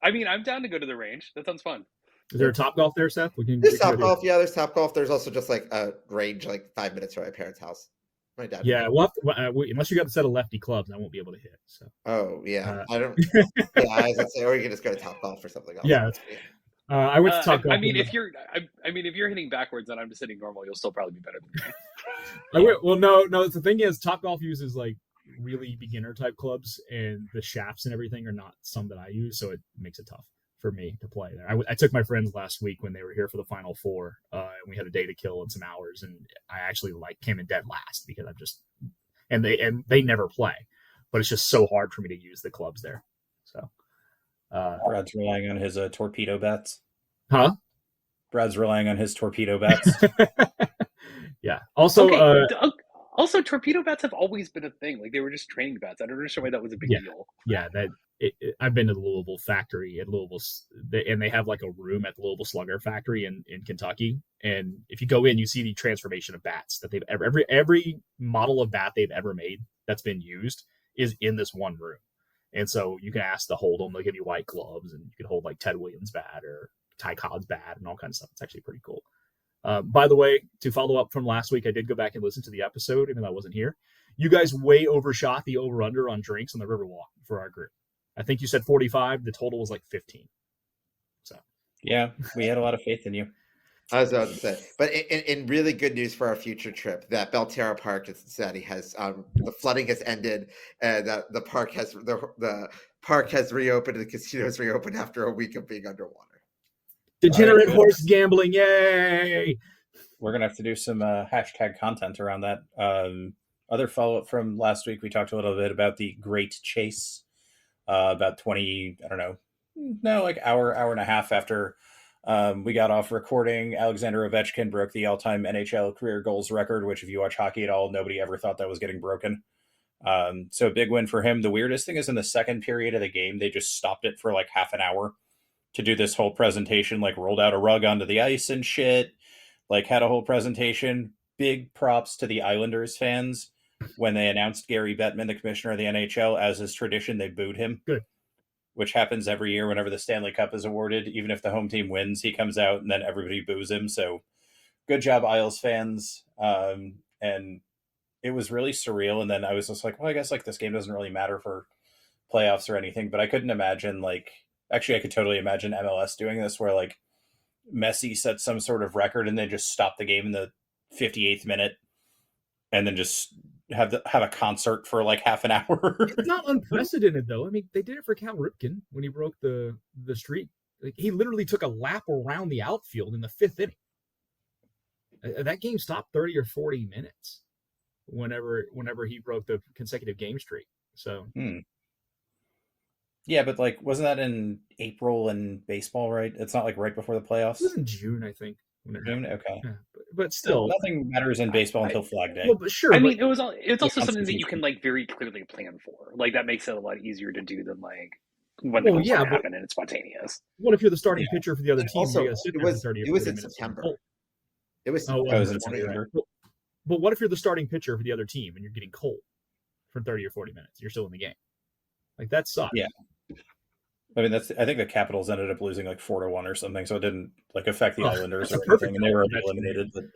Speaker 7: I mean, I'm down to go to the range. That sounds fun.
Speaker 6: Is there a Topgolf there, Seth?
Speaker 2: There's Topgolf. Yeah, there's Topgolf. There's also just like a range like 5 minutes from my parents' house. My dad.
Speaker 6: Yeah, unless you got a set of lefty clubs, I won't be able to hit. So.
Speaker 2: Oh yeah, I don't. Yeah, I was gonna say, or you can just go to Topgolf or something else.
Speaker 6: Yeah. I went to Topgolf.
Speaker 7: I mean, if you're hitting backwards and I'm just hitting normal, you'll still probably be better than me.
Speaker 6: Well, no. The thing is, Topgolf uses like really beginner type clubs, and the shafts and everything are not some that I use, so it makes it tough for me to play there. I took my friends last week when they were here for the Final Four, and we had a day to kill and some hours, and I actually came in dead last because I'm just and they never play, but it's just so hard for me to use the clubs there. So
Speaker 5: Brad's relying on his torpedo bets.
Speaker 6: Huh?
Speaker 5: Brad's relying on his torpedo bets.
Speaker 6: Yeah. Also,
Speaker 7: also, torpedo bats have always been a thing. Like they were just training bats. I don't understand why that was a big deal.
Speaker 6: Yeah, I've been to the Louisville factory at Louisville, and they have like a room at the Louisville Slugger factory in Kentucky. And if you go in, you see the transformation of bats that they've every model of bat they've ever made that's been used is in this one room. And so you can ask to hold them. They'll give you white gloves, and you can hold like Ted Williams' bat or Ty Cobb's bat and all kinds of stuff. It's actually pretty cool. By the way, to follow up from last week, I did go back and listen to the episode, even though I wasn't here. You guys way overshot the over-under on drinks on the Riverwalk for our group. I think you said 45. The total was like 15. So
Speaker 5: yeah, we had a lot of faith in you.
Speaker 2: I was about to say, but in really good news for our future trip, that Belterra Park in Cincinnati has the flooding has ended, and the park has reopened, and the casino has reopened after a week of being underwater.
Speaker 6: Degenerate horse gambling, yay!
Speaker 5: We're gonna have to do some hashtag content around that. other follow-up from last week, we talked a little bit about the Great Chase. About 20, I don't know, like hour and a half after we got off recording, Alexander Ovechkin broke the all-time NHL career goals record, which if you watch hockey at all, nobody ever thought that was getting broken. So a big win for him. The weirdest thing is in the second period of the game, they just stopped it for like half an hour to do this whole presentation, like rolled out a rug onto the ice and shit, like had a whole presentation. Big props to the Islanders fans. When they announced Gary Bettman, the commissioner of the NHL, as is tradition, they booed him.
Speaker 6: Good.
Speaker 5: Which happens every year whenever the Stanley Cup is awarded. Even if the home team wins, he comes out and then everybody boos him. So good job, Isles fans. And it was really surreal. And then I was just like, well, I guess like this game doesn't really matter for playoffs or anything. But I couldn't imagine I could totally imagine MLS doing this where like Messi sets some sort of record and they just stop the game in the 58th minute and then just have a concert for like half an hour.
Speaker 6: It's not unprecedented though. I mean, they did it for Cal Ripken when he broke the streak. Like, he literally took a lap around the outfield in the 5th inning. That game stopped 30 or 40 minutes whenever he broke the consecutive game streak. So
Speaker 5: yeah, but like wasn't that in April in baseball, right? It's not like right before the playoffs.
Speaker 6: It was in June, I think.
Speaker 5: June, okay.
Speaker 6: Yeah, but still,
Speaker 5: nothing matters in baseball until Flag Day.
Speaker 6: Well, but sure.
Speaker 7: I mean, it's also something that you can like very clearly plan for. Like that makes it a lot easier to do than like when the goals happen and it's spontaneous.
Speaker 6: What if you're the starting pitcher for the other team?
Speaker 2: Also,
Speaker 6: it
Speaker 2: was in September. It was
Speaker 5: in September.
Speaker 6: But what if you're the starting pitcher for the other team and you're getting cold for 30 or 40 minutes? You're still in the game. Like that sucks.
Speaker 5: Yeah. I mean, I think the Capitals ended up losing like 4-1 or something, so it didn't like affect the Islanders or anything, and they were eliminated. But...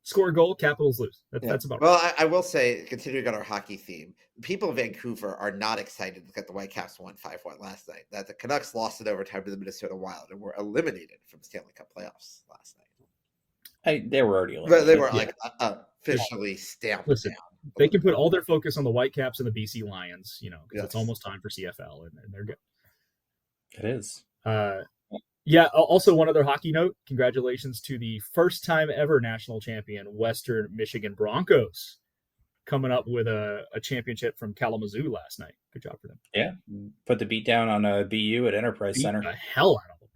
Speaker 6: Score a goal, Capitals lose. That's about
Speaker 2: right. Well, I will say, continuing on our hockey theme, people of Vancouver are not excited that the Whitecaps won 5-1 last night. That the Canucks lost in overtime to the Minnesota Wild and were eliminated from Stanley Cup playoffs last night.
Speaker 5: They were already eliminated.
Speaker 2: But they were like officially stamped down.
Speaker 6: They can put all their focus on the Whitecaps and the BC Lions, because it's almost time for CFL, and they're good.
Speaker 5: It is.
Speaker 6: Yeah, also one other hockey note. Congratulations to the first time ever national champion, Western Michigan Broncos, coming up with a championship from Kalamazoo last night. Good job for them.
Speaker 5: Yeah, put the beat down on BU at Enterprise Center.
Speaker 6: The hell out of them.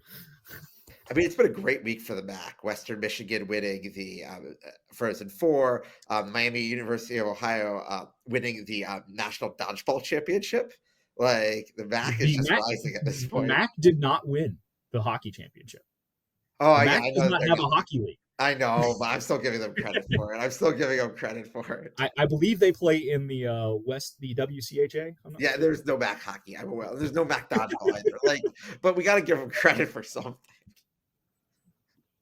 Speaker 2: I mean, it's been a great week for the MAC. Western Michigan winning the Frozen Four, Miami University of Ohio winning the National Dodgeball Championship. Like, the MAC is just rising at this point.
Speaker 6: The MAC did not win the hockey championship.
Speaker 2: Oh,
Speaker 6: the MAC does not have a hockey league.
Speaker 2: I know, but I'm still giving them credit for it.
Speaker 6: I believe they play in the the WCHA.
Speaker 2: Yeah, there's no MAC hockey. I'm aware. There's no MAC dodgeball either. But we got to give them credit for something.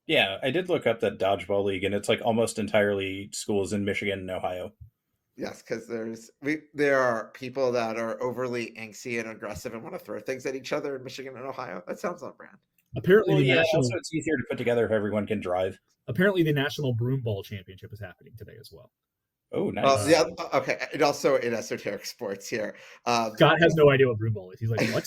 Speaker 5: Yeah, I did look up that dodgeball league, and it's like almost entirely schools in Michigan and Ohio.
Speaker 2: Yes, because there are people that are overly angsty and aggressive and want to throw things at each other in Michigan and Ohio. That sounds on brand.
Speaker 6: Apparently,
Speaker 5: also it's easier to put together if everyone can drive.
Speaker 6: Apparently, the National Broomball Championship is happening today as well.
Speaker 5: Oh, nice.
Speaker 2: Okay. And also in esoteric sports here.
Speaker 6: Scott has no idea what broomball is. He's like, what?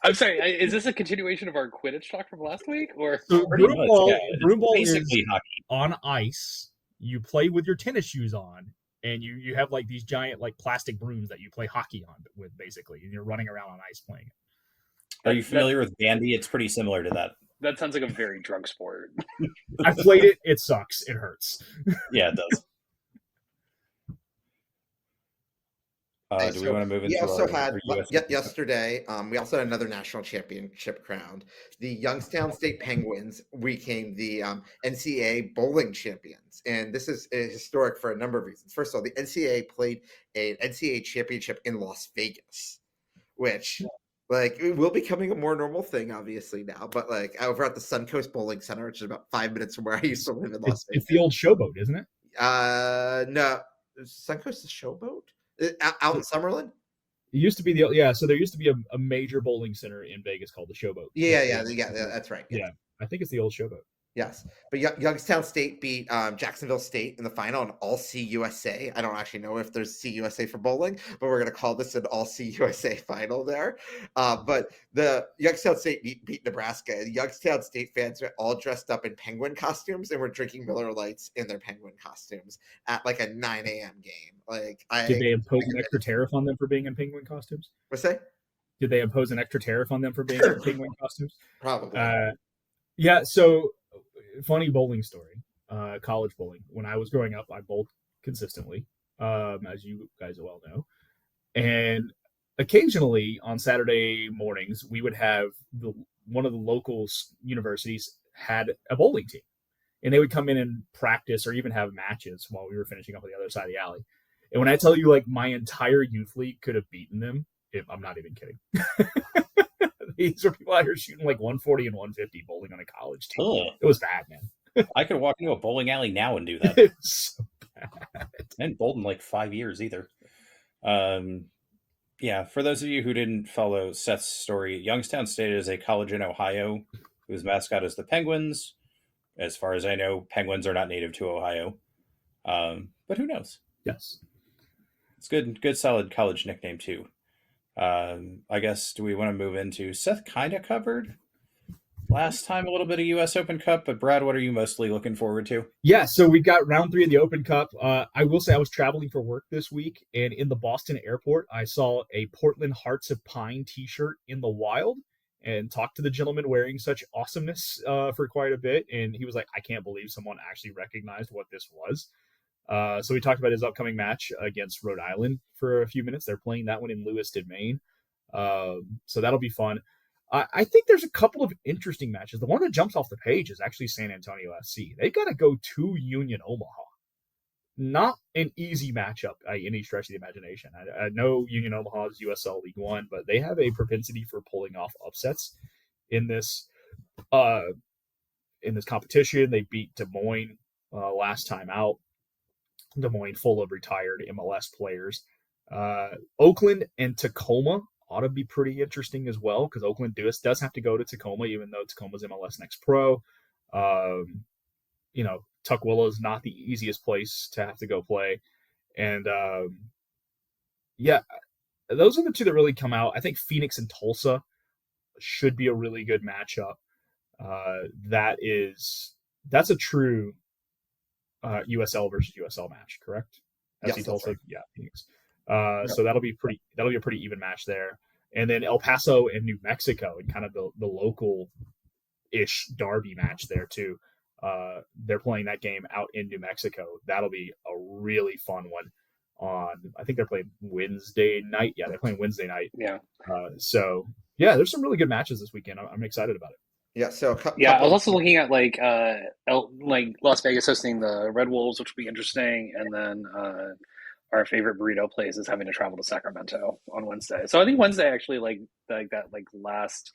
Speaker 7: I'm sorry. Is this a continuation of our Quidditch talk from last week? Or
Speaker 6: so broomball is
Speaker 5: hockey
Speaker 6: on ice. You play with your tennis shoes on, and you have like these giant like plastic brooms that you play hockey on with, basically, and you're running around on ice playing it.
Speaker 5: Are you familiar with bandy? It's pretty similar to that.
Speaker 7: That sounds like a very drug sport.
Speaker 6: I've played it. It sucks. It hurts.
Speaker 5: Yeah, it does. Do we want to move into
Speaker 2: yesterday, we also had another national championship crowned. The Youngstown State Penguins became the NCAA bowling champions. And this is historic for a number of reasons. First of all, the NCAA played an NCAA championship in Las Vegas, which it will be becoming a more normal thing, obviously, now. But over at the Suncoast Bowling Center, which is about 5 minutes from where I used to live in Las Vegas.
Speaker 6: It's the old Showboat, isn't it?
Speaker 2: No. Suncoast is Showboat? Out in Summerlin?
Speaker 6: It used to be so there used to be a major bowling center in Vegas called the Showboat.
Speaker 2: Yeah, that's right.
Speaker 6: Yeah, I think it's the old Showboat.
Speaker 2: Yes, but Youngstown State beat Jacksonville State in the final and all CUSA. I don't actually know if there's CUSA for bowling, but we're going to call this an all CUSA final there. But the Youngstown State beat Nebraska. And Youngstown State fans are all dressed up in penguin costumes and were drinking Miller Lights in their penguin costumes at like a 9 a.m. game. Like,
Speaker 6: Did they impose an extra tariff on them for being in penguin costumes?
Speaker 2: What's that?
Speaker 6: Did they impose an extra tariff on them for being in penguin costumes?
Speaker 2: Probably.
Speaker 6: Yeah. So, funny bowling story. College bowling. When I was growing up, I bowled consistently, as you guys well know. And occasionally on Saturday mornings, we would have one of the local universities had a bowling team, and they would come in and practice or even have matches while we were finishing up on the other side of the alley. And when I tell you, like, my entire youth league could have beaten them, I'm not even kidding. These are people out here shooting like 140 and 150 bowling on a college team.
Speaker 5: Ugh.
Speaker 6: It was bad, man.
Speaker 5: I could walk into a bowling alley now and do that.
Speaker 6: It's so bad.
Speaker 5: I hadn't bowled in like 5 years either. Yeah, for those of you who didn't follow Seth's story, Youngstown State is a college in Ohio whose mascot is the Penguins. As far as I know, Penguins are not native to Ohio. But who knows?
Speaker 6: Yes.
Speaker 5: It's good solid college nickname too. I guess, do we want to move into Seth kind of covered last time a little bit of US Open Cup, but Brad, what are you mostly looking forward to?
Speaker 6: Yeah, so we got round 3 of the Open Cup. I will say I was traveling for work this week, and in the Boston airport, I saw a Portland Hearts of Pine t-shirt in the wild and talked to the gentleman wearing such awesomeness for quite a bit. And he was like, I can't believe someone actually recognized what this was. So we talked about his upcoming match against Rhode Island for a few minutes. They're playing that one in Lewiston, Maine. So that'll be fun. I think there's a couple of interesting matches. The one that jumps off the page is actually San Antonio SC. They got to go to Union Omaha. Not an easy matchup by any stretch of the imagination. I know Union Omaha is USL League One, but they have a propensity for pulling off upsets in this competition. They beat Des Moines last time out. Des Moines full of retired MLS players. Oakland and Tacoma ought to be pretty interesting as well, because Oakland does have to go to Tacoma, even though Tacoma's MLS Next Pro. Tukwila is not the easiest place to have to go play. And those are the two that really come out. I think Phoenix and Tulsa should be a really good matchup. That's a true USL versus USL match, correct?
Speaker 2: Yes,
Speaker 6: FC Tulsa,
Speaker 2: right.
Speaker 6: yeah, Phoenix. So that'll be a pretty even match there. And then El Paso and New Mexico, and kind of the local-ish derby match there too. They're playing that game out in New Mexico. That'll be a really fun one. I think they're playing Wednesday night. Yeah, they're playing Wednesday night.
Speaker 7: Yeah.
Speaker 6: There's some really good matches this weekend. I'm excited about it.
Speaker 2: Yeah, so
Speaker 7: I was also looking at like Las Vegas hosting the Red Wolves, which would be interesting, and then our favorite burrito place is having to travel to Sacramento on Wednesday. So I think Wednesday actually like that last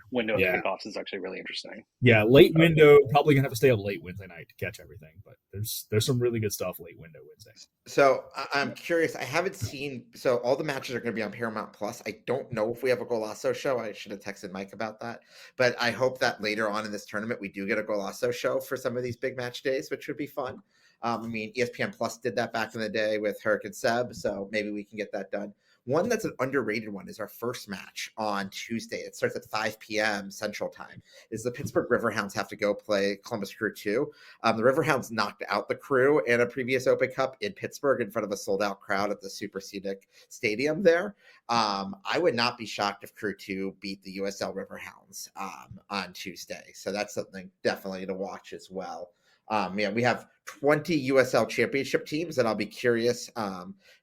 Speaker 7: window of kickoffs is actually really interesting.
Speaker 6: Yeah, late window. Probably gonna have to stay up late Wednesday night to catch everything, but there's some really good stuff late window Wednesday.
Speaker 2: So I'm curious. I haven't seen. So all the matches are going to be on Paramount Plus. I don't know if we have a Golasso show. I should have texted Mike about that. But I hope that later on in this tournament we do get a Golasso show for some of these big match days, which would be fun. ESPN Plus did that back in the day with Hurricane Seb, so maybe we can get that done. One that's an underrated one is our first match on Tuesday. It starts at 5 p.m. Central Time. Is the Pittsburgh Riverhounds have to go play Columbus Crew 2. The Riverhounds knocked out the Crew in a previous Open Cup in Pittsburgh in front of a sold-out crowd at the Super Scenic Stadium there. I would not be shocked if Crew 2 beat the USL Riverhounds on Tuesday. So that's something definitely to watch as well. We have 20 USL championship teams, and I'll be curious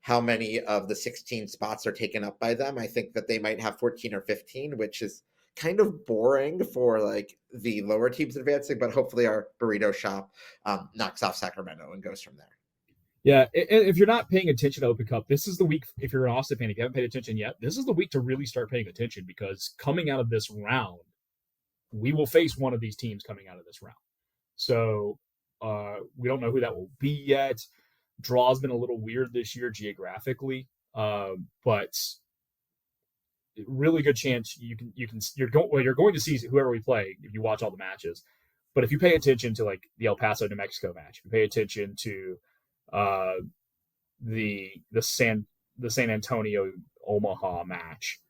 Speaker 2: how many of the 16 spots are taken up by them. I think that they might have 14 or 15, which is kind of boring for like the lower teams advancing, but hopefully our burrito shop knocks off Sacramento and goes from there.
Speaker 6: Yeah, and if you're not paying attention to Open Cup, this is the week, if you're an Austin fan, if you haven't paid attention yet, this is the week to really start paying attention, because coming out of this round, we will face one of these teams coming out of this round. So we don't know who that will be yet. Draw's been a little weird this year geographically, but really good chance you're going to see whoever we play if you watch all the matches. But if you pay attention to like the El Paso, New Mexico match, if you pay attention to the San Antonio Omaha match,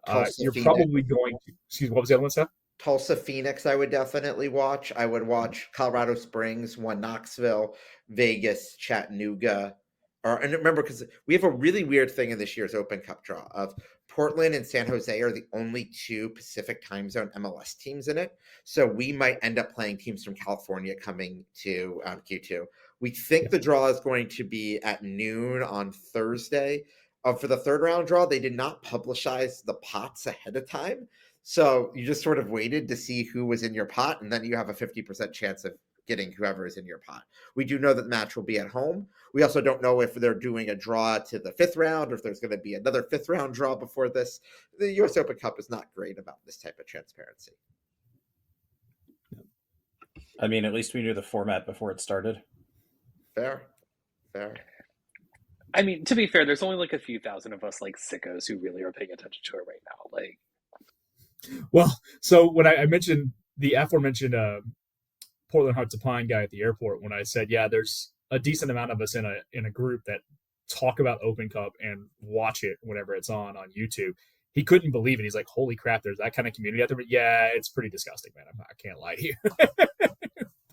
Speaker 2: Tulsa,
Speaker 6: you're
Speaker 2: Phoenix.
Speaker 6: probably going to. Excuse me, what was the other one, Seth?
Speaker 2: Tulsa, Phoenix, I would definitely watch. I would watch Colorado Springs, one Knoxville, Vegas, Chattanooga. And remember, because we have a really weird thing in this year's Open Cup draw of Portland and San Jose are the only two Pacific time zone MLS teams in it. So we might end up playing teams from California coming to Q2. We think the draw is going to be at noon on Thursday. For the third round draw, they did not publicize the pots ahead of time. So you just sort of waited to see who was in your pot, and then you have a 50% chance of getting whoever is in your pot. We do know that the match will be at home. We also don't know if they're doing a draw to the fifth round or if there's going to be another fifth round draw before this. The US Open Cup is not great about this type of transparency.
Speaker 5: I mean, at least we knew the format before it started.
Speaker 2: Fair.
Speaker 7: I mean, to be fair, there's only like a few thousand of us like sickos who really are paying attention to it right now. Like,
Speaker 6: well, so when I mentioned the aforementioned Portland Hearts of Pine guy at the airport, when I said, yeah, there's a decent amount of us in a group that talk about Open Cup and watch it whenever it's on YouTube. He couldn't believe it. He's like, holy crap, there's that kind of community out there. But yeah, it's pretty disgusting, man. I can't lie to you.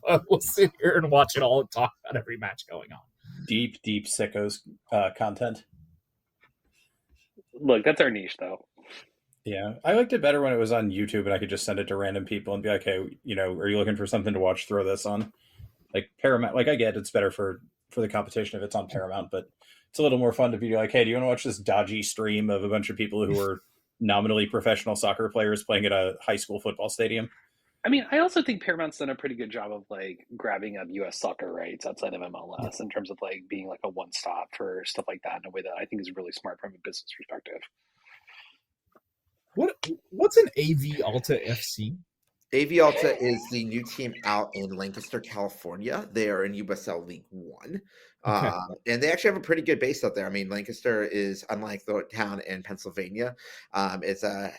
Speaker 6: But we'll sit here and watch it all and talk about every match going on.
Speaker 5: Deep sickos content.
Speaker 7: look, that's our niche, though.
Speaker 5: Yeah, I liked it better when it was on YouTube and I could just send it to random people and be like, hey, are you looking for something to watch? Throw this on. Like Paramount, like I get it's better for the competition if it's on Paramount, but it's a little more fun to be like, hey, do you want to watch this dodgy stream of a bunch of people who are nominally professional soccer players playing at a high school football stadium?
Speaker 7: I mean, I also think Paramount's done a pretty good job of like grabbing up U.S. soccer rights outside of MLS in terms of like being like a one-stop for stuff like that in a way that I think is really smart from a business perspective.
Speaker 6: What's an AV Alta FC?
Speaker 2: AV Alta is the new team out in Lancaster, California. They are in USL League One.
Speaker 6: Okay.
Speaker 2: And they actually have a pretty good base out there. I mean, Lancaster is, unlike the town in Pennsylvania, it's a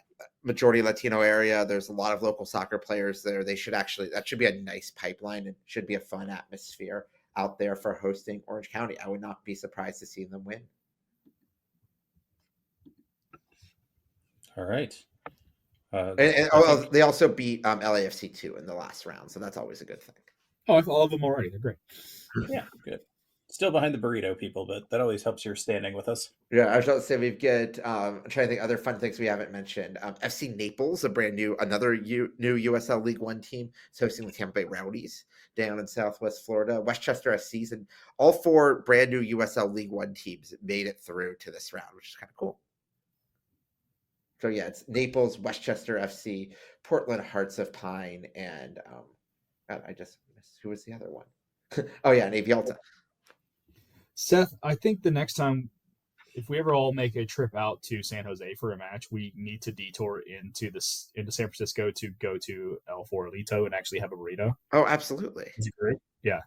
Speaker 2: majority Latino area. There's a lot of local soccer players there. That should be a nice pipeline and should be a fun atmosphere out there for hosting Orange County. I would not be surprised to see them win.
Speaker 5: All right.
Speaker 2: They also beat LAFC 2 in the last round, so that's always a good thing.
Speaker 6: Oh, I love them already. They're great.
Speaker 5: Yeah, good. Still behind the burrito people, but that always helps your standing with us.
Speaker 2: Yeah, I was about to say we've got. I'm trying to think other fun things we haven't mentioned. FC Naples, another new USL League One team, is hosting the Tampa Bay Rowdies down in Southwest Florida. Westchester FC's and all four brand new USL League One teams made it through to this round, which is kind of cool. So yeah, it's Naples, Westchester FC, Portland Hearts of Pine, and I just missed who was the other one. Oh yeah, and AV Alta.
Speaker 6: Seth, I think the next time, if we ever all make a trip out to San Jose for a match, we need to detour into San Francisco to go to El Forlito and actually have a burrito.
Speaker 2: Oh, absolutely.
Speaker 6: Is it great? Yeah.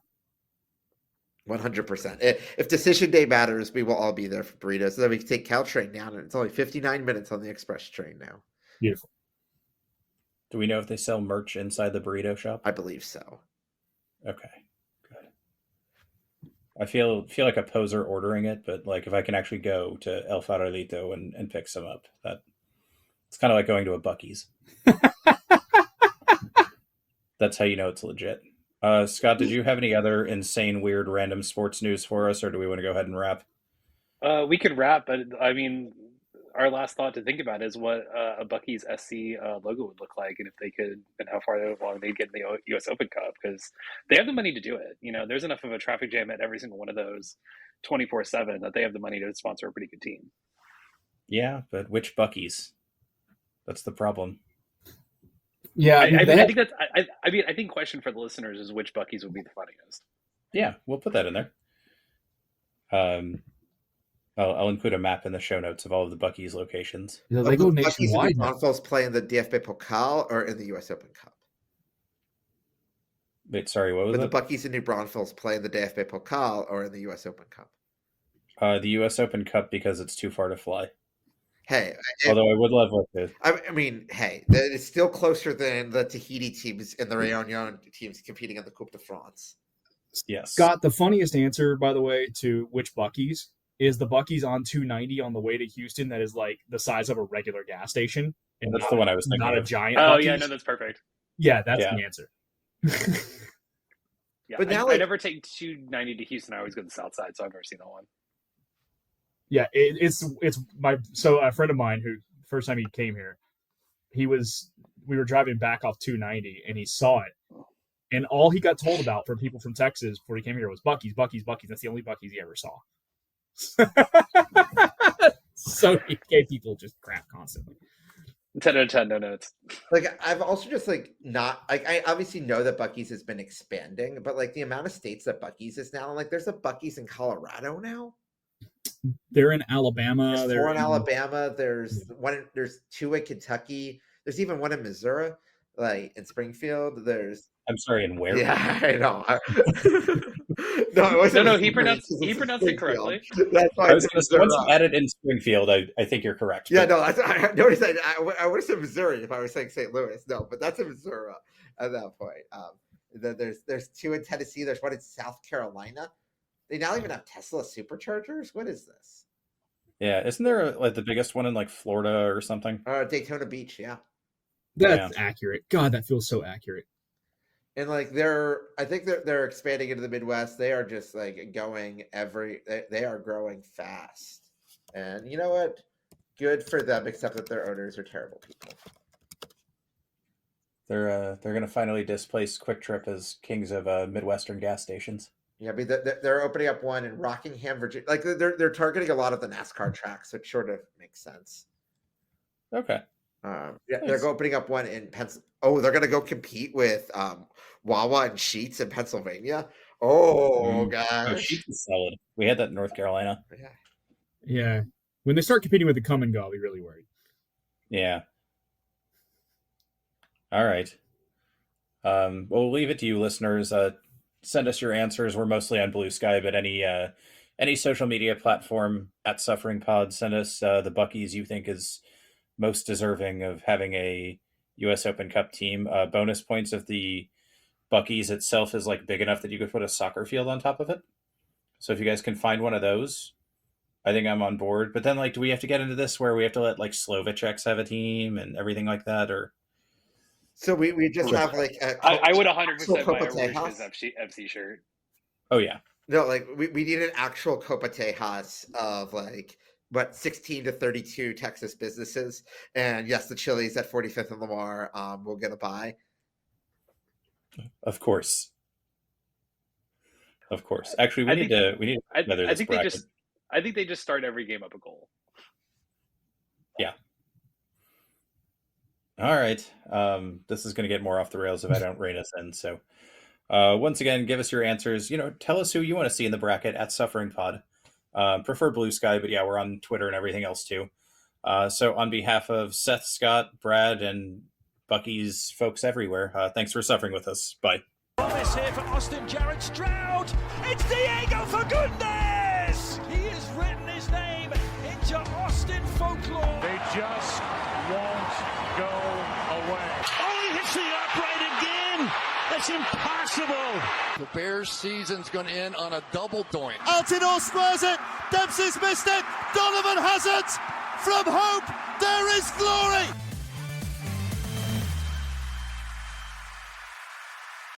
Speaker 2: 100%. If decision day matters, we will all be there for burritos. So then we can take Caltrain down, and it's only 59 minutes on the express train now.
Speaker 6: Beautiful.
Speaker 5: Do we know if they sell merch inside the burrito shop?
Speaker 2: I believe so.
Speaker 5: Okay, good. I feel like a poser ordering it, but like if I can actually go to El Farolito and pick some up, it's kind of like going to a Buc-ee's. That's how you know it's legit. Scott, did you have any other insane, weird, random sports news for us, or do we want to go ahead and wrap?
Speaker 7: We could wrap, but I mean, our last thought to think about is what a Buc-ee's SC logo would look like, and if they could, and how far along they'd get in the U.S. Open Cup, because they have the money to do it. There's enough of a traffic jam at every single one of those 24/7 that they have the money to sponsor a pretty good team.
Speaker 5: Yeah, but which Buc-ee's? That's the problem.
Speaker 6: Yeah,
Speaker 7: I think question for the listeners is which Buc-ee's would be the funniest.
Speaker 5: Yeah, we'll put that in there. I'll include a map in the show notes of all of the Buc-ee's locations.
Speaker 6: Yeah, they go
Speaker 2: Buc-ee's
Speaker 6: nationwide.
Speaker 2: and Braunfels play in the DFB Pokal or in the U.S. Open Cup?
Speaker 5: Wait, sorry, what was
Speaker 2: But
Speaker 5: it?
Speaker 2: the Buc-ee's and New Braunfels play in the DFB Pokal or in the U.S. Open Cup?
Speaker 5: The U.S. Open Cup because it's too far to fly.
Speaker 2: Hey,
Speaker 5: Although I would love like
Speaker 2: I mean, hey, it's still closer than the Tahiti teams and the Réunion teams competing in the Coupe de France.
Speaker 5: yes.
Speaker 6: Scott, the funniest answer, by the way, to which Buc-ee's is the Buc-ee's on 290 on the way to Houston that is like the size of a regular gas station. And
Speaker 5: That's the one I was thinking
Speaker 6: not a
Speaker 5: of.
Speaker 6: giant
Speaker 7: Oh
Speaker 6: Buc-ee's.
Speaker 7: yeah, no, that's perfect.
Speaker 6: Yeah, that's
Speaker 5: Yeah.
Speaker 6: the answer.
Speaker 7: Yeah,
Speaker 2: But now,
Speaker 7: I
Speaker 2: like-
Speaker 7: never take 290 to Houston. I always go to the South Side, so I've never seen that one.
Speaker 6: Yeah, it's my so a friend of mine who first time he came here, we were driving back off 290 and he saw it, and all he got told about from people from Texas before he came here was Buc-ee's. That's the only Buc-ee's he ever saw. So he gave people just crap constantly.
Speaker 7: 10 out of 10, no notes.
Speaker 2: Like, I've also just like not like I obviously know that Buc-ee's has been expanding, but like the amount of states that Buc-ee's is now, like there's a Buc-ee's in Colorado now.
Speaker 6: They're in Alabama.
Speaker 2: There's
Speaker 6: They're
Speaker 2: 4 in Alabama. There's there's 2 in Kentucky. There's even 1 in Missouri, like in Springfield. There's
Speaker 5: I'm sorry, and where?
Speaker 2: yeah, I know. No, it wasn't.
Speaker 7: No, he
Speaker 2: Missouri,
Speaker 7: pronounced
Speaker 2: it's
Speaker 7: it
Speaker 2: Springfield.
Speaker 7: correctly.
Speaker 2: That's why
Speaker 5: I was
Speaker 2: it's
Speaker 5: going to say, once
Speaker 2: Missouri.
Speaker 5: you added in Springfield, I think you're correct.
Speaker 2: Yeah,
Speaker 5: but-
Speaker 2: no, I noticed that. I would have said Missouri if I was saying St. Louis. No, but that's in Missouri at that point. Then there's 2 in Tennessee. There's 1 in South Carolina. They now even have Tesla superchargers. What is this?
Speaker 5: Yeah, isn't there like the biggest one in like Florida or something?
Speaker 2: Daytona Beach, yeah.
Speaker 6: That's accurate. God, that feels so accurate.
Speaker 2: And like I think they're expanding into the Midwest. They are just like going they are growing fast. And you know what? Good for them, except that their owners are terrible people.
Speaker 5: They're going to finally displace Quick Trip as kings of Midwestern gas stations.
Speaker 2: Yeah, but they're opening up one in Rockingham, Virginia. Like they're targeting a lot of the NASCAR tracks, which sort of makes sense.
Speaker 5: Okay.
Speaker 2: Yeah,
Speaker 5: Nice.
Speaker 2: they're opening up one in Oh, they're gonna go compete with Wawa and Sheetz in Pennsylvania. Oh
Speaker 5: Oh,
Speaker 2: gosh,
Speaker 5: Sheetz is solid. We had that in North Carolina.
Speaker 2: yeah.
Speaker 6: Yeah. When they start competing with the come and go, I'll be really worried.
Speaker 5: Yeah. All right. We'll leave it to you, listeners. Send us your answers. We're mostly on Blue Sky, but any social media platform at Suffering Pod, send us the Buc-ee's you think is most deserving of having a U.S. Open Cup team. Bonus points if the Buc-ee's itself is like big enough that you could put a soccer field on top of it. So if you guys can find one of those, I think I'm on board. But then, like, do we have to get into this where we have to let like Slovaceks have a team and everything like that, or?
Speaker 2: So we just have like
Speaker 7: I would 100% buy a
Speaker 2: Copa
Speaker 7: Rouge's
Speaker 2: Tejas.
Speaker 7: FC shirt.
Speaker 5: Oh yeah.
Speaker 2: No, like we need an actual Copa Tejas of like 16 to 32 Texas businesses, and yes, the Chili's at 45th and Lamar will get a buy.
Speaker 5: Of course. Actually, we need to feather
Speaker 7: I
Speaker 5: this
Speaker 7: think
Speaker 5: bracket.
Speaker 7: I think they just start every game up a goal.
Speaker 5: Yeah. All right. This is going to get more off the rails if I don't rein us in. So, once again, give us your answers. Tell us who you want to see in the bracket at Suffering Pod. Prefer Blue Sky, but yeah, we're on Twitter and everything else too. So, on behalf of Seth, Scott, Brad, and Buc-ee's folks everywhere, thanks for suffering with us. Bye.
Speaker 3: Promise here for Austin Jarrett Stroud. It's Diego for goodness! He has written his name into Austin folklore.
Speaker 4: They just won't go away.
Speaker 3: Oh, he hits the upright again. That's impossible.
Speaker 8: The Bears' season's going to end on a double doink.
Speaker 9: Altidore squares it. Dempsey's missed it. Donovan has it. From hope, there is glory.